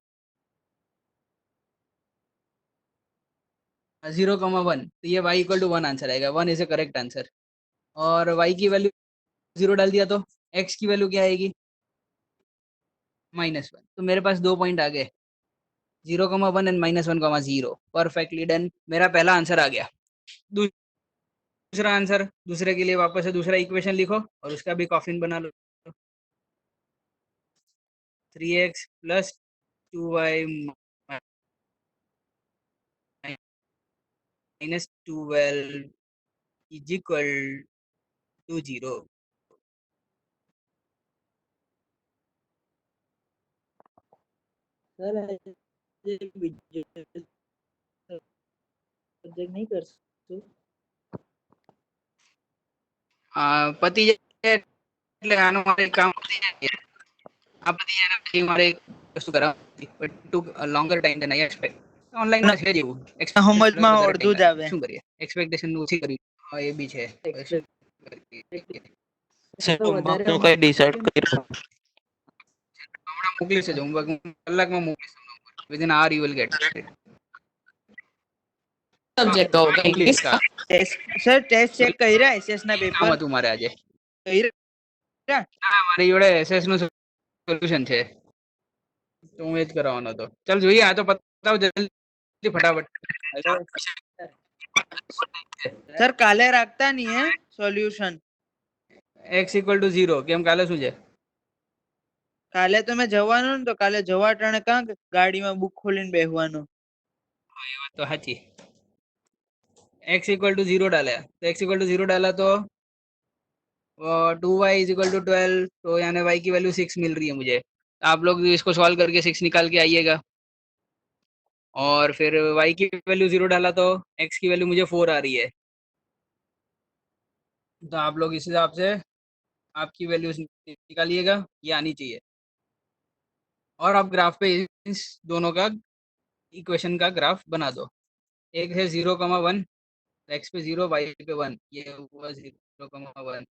0,1 तो ये y इक्वल टू 1 आंसर आएगा 1 इज अ करेक्ट आंसर और y की वैल्यू 0 डाल दिया तो x की वैल्यू क्या आएगी -1 तो मेरे पास 2 पॉइंट आ गए 0,1 एंड -1,0 परफेक्टली डन मेरा पहला आंसर आ गया दूसरा आंसर दूसरे के लिए वापस से दूसरा इक्वेशन लिखो और उसका भी कॉफिन बना लो 3x plus 2y minus 12 is equal to 0 sir આજે બીજો સબ્જેક્ટ નહીં કરશું પતિ જાય એટલે આનો મારે કામ પતી જાય આ પતી જાય ને પછી મારે એક વસ્તુ કરાવવાની but took longer time than I expect online માં છે જ એવું સમજમાં વધારે અડધું ટાઈમ જ લાગે આવે શું કરીએ એક્સપેક્ટેશન ઓછી કરી હા એ બી છે સર તો વધારે હોમવર્ક નું કઈ ડિસાઈડ કર્યું હમણાં મોકલીશ જ હોમવર્ક કલાકમાં મોકલીશ within are you will get subject મોકલીશ કા સર ટેસ્ટ ચેક કર્યા એસએસ ના કામ પેપર હતું મારે આજે કર્યા મારી જોડે એસએસ નું સોલ્યુશન છે તો હું એ જ કરાવવાનો હતો ચાલ જોઈએ આ તો પતાવ જલ્દી ફટાફટ સર કાલે રાખતા નહીં હે સોલ્યુશન x ઇક્વલ ટુ 0 કેમ કાલે શું છે કાલે તો મેં જવાનું ને તો કાલે જવા ટાણે કાં ગાડીમાં બુક ખોલીને બેહવાનું तो हाची x इक्वल टू 0 डाला तो x इक्वल टू 0 डाला तो 2y इज इक्वल टू 12 तो यानी y की वैल्यू 6 मिल रही है मुझे आप लोग इसको सॉल्व करके 6 निकाल के आइएगा और फिर y की वैल्यू 0 डाला तो x की वैल्यू मुझे 4 आ रही है तो आप लोग इस हिसाब से आपकी वैल्यू निकालिएगा ये आनी चाहिए और आप ग्राफ पे इस दोनों का इक्वेशन का ग्राफ बना दो एक है 0,1 एक्स पे 0 वाई पे 1 ये हुआ 0,1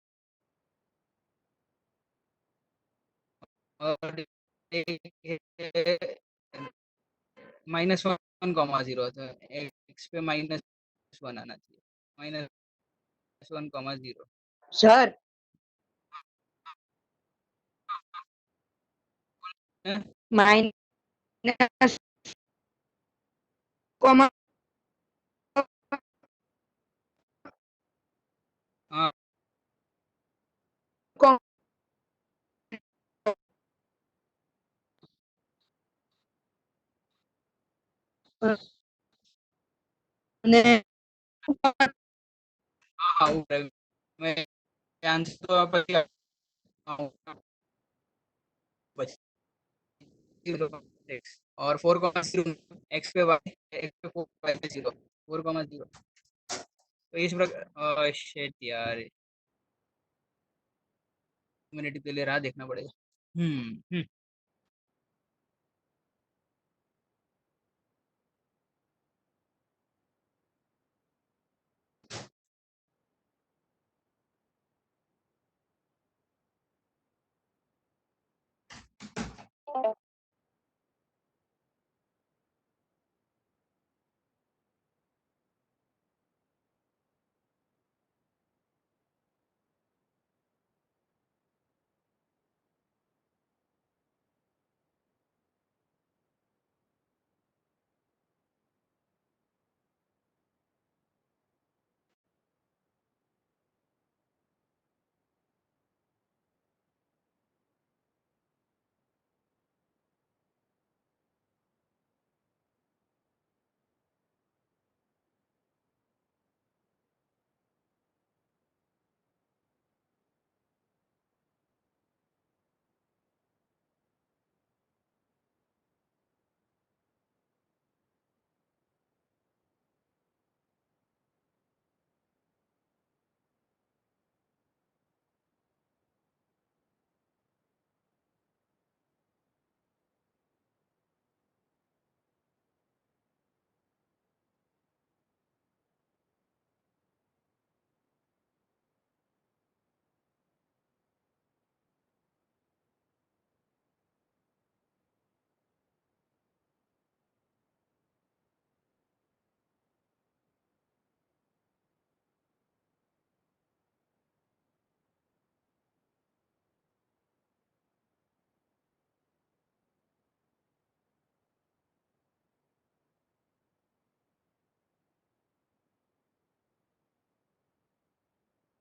और -1,0 तो एक्स पे -1 आना चाहिए -1,0 સર માઇનસ કોમા हाँ ને हाँ ऊपर मैं आंसर तो आप एक्स और 4,0 एक्स पे वाई एक्स पे 4 वाई पे 0 4,0 तो इस प्रकार शिट यार मिनट के लिए राह देखना पड़ेगा हम्म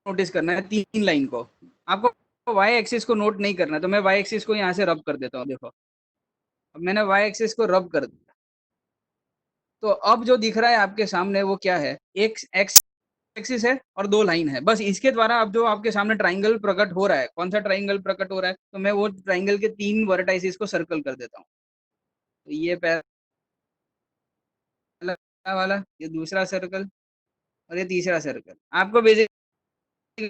नोटिस करना है 3 लाइन को। आपको वाई एक्सिस को नोट नहीं करना है, तो मैं वाई एक्सिस को यहाँ से रब कर देता हूँ। देखो अब मैंने वाई एक्सिस को रब कर दिया, तो अब जो दिख रहा है आपके सामने वो क्या है, एक एक्स एक्सिस है और 2 लाइन है। बस इसके द्वारा अब जो आपके सामने ट्राइंगल प्रकट हो रहा है, कौन सा ट्राइंगल प्रकट हो रहा है, तो मैं वो ट्राइंगल के 3 वर्टाइसिस को सर्कल कर देता हूँ। तो ये पहला वाला, ये दूसरा सर्कल और ये तीसरा सर्कल। आपको बेसिकली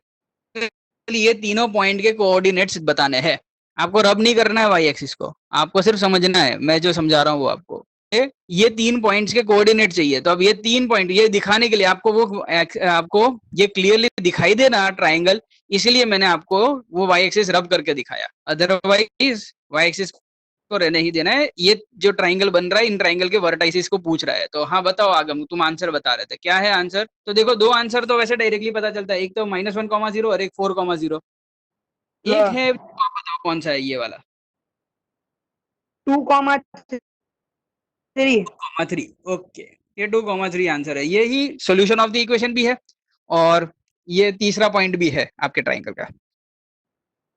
ये तीनों पॉइंट के कोऑर्डिनेट्स बताने हैं। आपको रब नहीं करना है वाई एक्सिस को, आपको सिर्फ समझना है मैं जो समझा रहा हूँ वो आपको। ये 3 पॉइंट्स के कोऑर्डिनेट चाहिए। तो अब ये 3 पॉइंट ये दिखाने के लिए आपको ये क्लियरली दिखाई देना ट्राइंगल, इसलिए मैंने आपको वो वाई एक्सिस रब करके दिखाया। अदरवाइज वाई एक्सिस को रहने ही देना है। ये जो ट्राइंगल बन रहा है, इन ट्राइंगल के वर्टाइसिस को पूछ रहा है। तो हाँ बताओ आगम, तुम आंसर बता रहे थे, क्या है आंसर? तो देखो 2 आंसर तो वैसे डायरेक्टली पता चलता है, एक तो -1,0 और एक 4,0। एक है, आप बताओ कौन सा है ये वाला? 2,3। 3। ओके, ये 2,3 आंसर है। ये ही सॉल्यूशन ऑफ द इक्वेशन भी है और ये तीसरा पॉइंट भी है आपके ट्राइंगल का।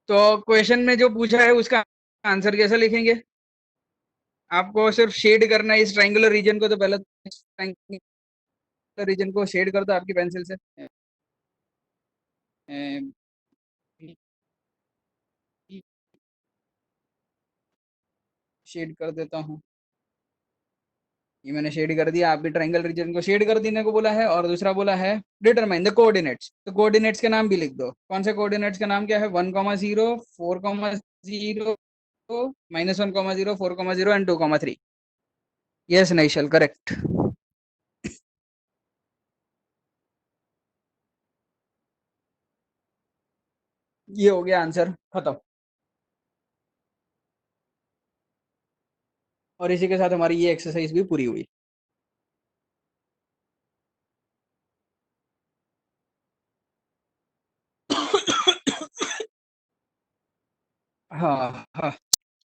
तो क्वेश्चन में जो पूछा है उसका आंसर कैसे लिखेंगे? आपको सिर्फ शेड करना है इस ट्राइंगुलर रीजन को। तो पहले ट्राइंगुलर रीजन को शेड कर दो आपकी पेंसिल से। शेड कर देता हूँ, ये मैंने शेड कर दिया। आप भी ट्राइंगल रीजन को शेड कर देने को बोला है। और दूसरा बोला है डिटरमाइन द कोऑर्डिनेट्स। तो कोऑर्डिनेट्स के नाम भी लिख दो। कौन से कोऑर्डिनेट्स का नाम क्या है? 1,0, 4,0, -1,0, 4,0 एंड 2,3। Yes national, correct. ये हो गया आंसर, खत्म। और इसी के साथ हमारी ये एक्सरसाइज भी पूरी हुई। हाँ हाँ,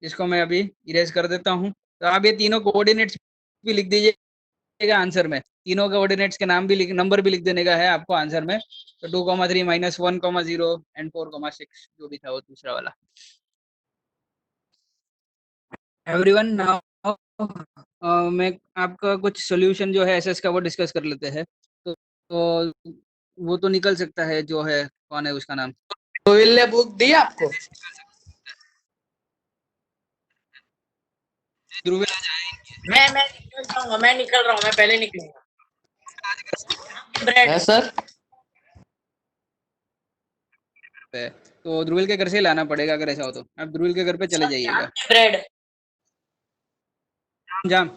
इसको मैं अभी इरेज कर देता हूँ। तो आप ये तीनों कोऑर्डिनेट्स भी लिख दीजिएगा आंसर में। तीनों कोऑर्डिनेट्स के नाम भी लिख, नंबर भी लिख देने का है आपको आंसर में। तो 2,3 -1,0 एंड 4,6 जो भी था वो दूसरा वाला। एवरीवन नाउ मैं आपका कुछ सॉल्यूशन जो है एसएस का वो डिस्कस कर लेते हैं। तो वो तो निकल सकता है, जो है कौन है उसका नाम, गोविल ने बुक दी आपको? ध्रुवील मैं निकल जाऊंगा, मैं निकल रहा हूँ, मैं पहले निकलूंगा। ब्रेड सर है, तो ध्रुवील के घर से ही लाना पड़ेगा। अगर ऐसा हो तो आप ध्रुवील के घर पे चले जाइएगा। ब्रेड जाम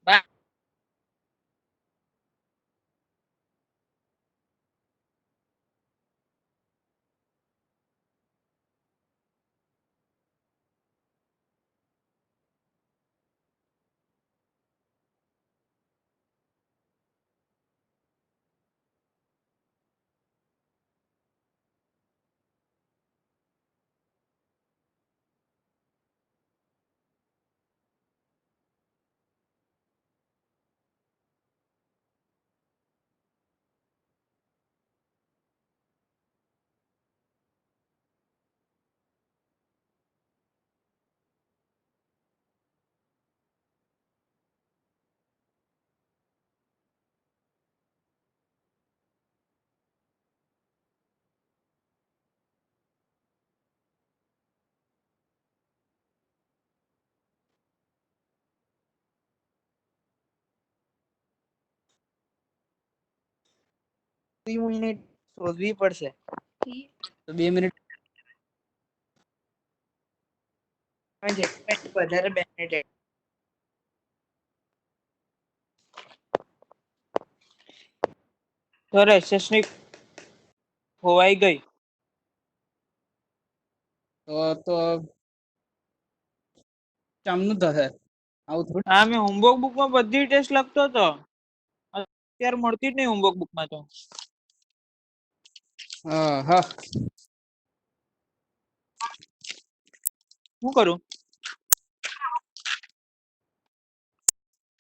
बाय। મિનિટ શોધવી પડશે. तो 2 मिनट વધારે બેનિફિટ. સર એસએસની ખોવાઈ ગઈ. तो ચામનું થશે આવું થોડું. હા મેં હોમવર્ક બુકમાં બધી ટેસ્ટ લખતો હતો. અત્યારે મળતી જ નહીં હોમવર્ક બુકમાં તો. હા શું કરું?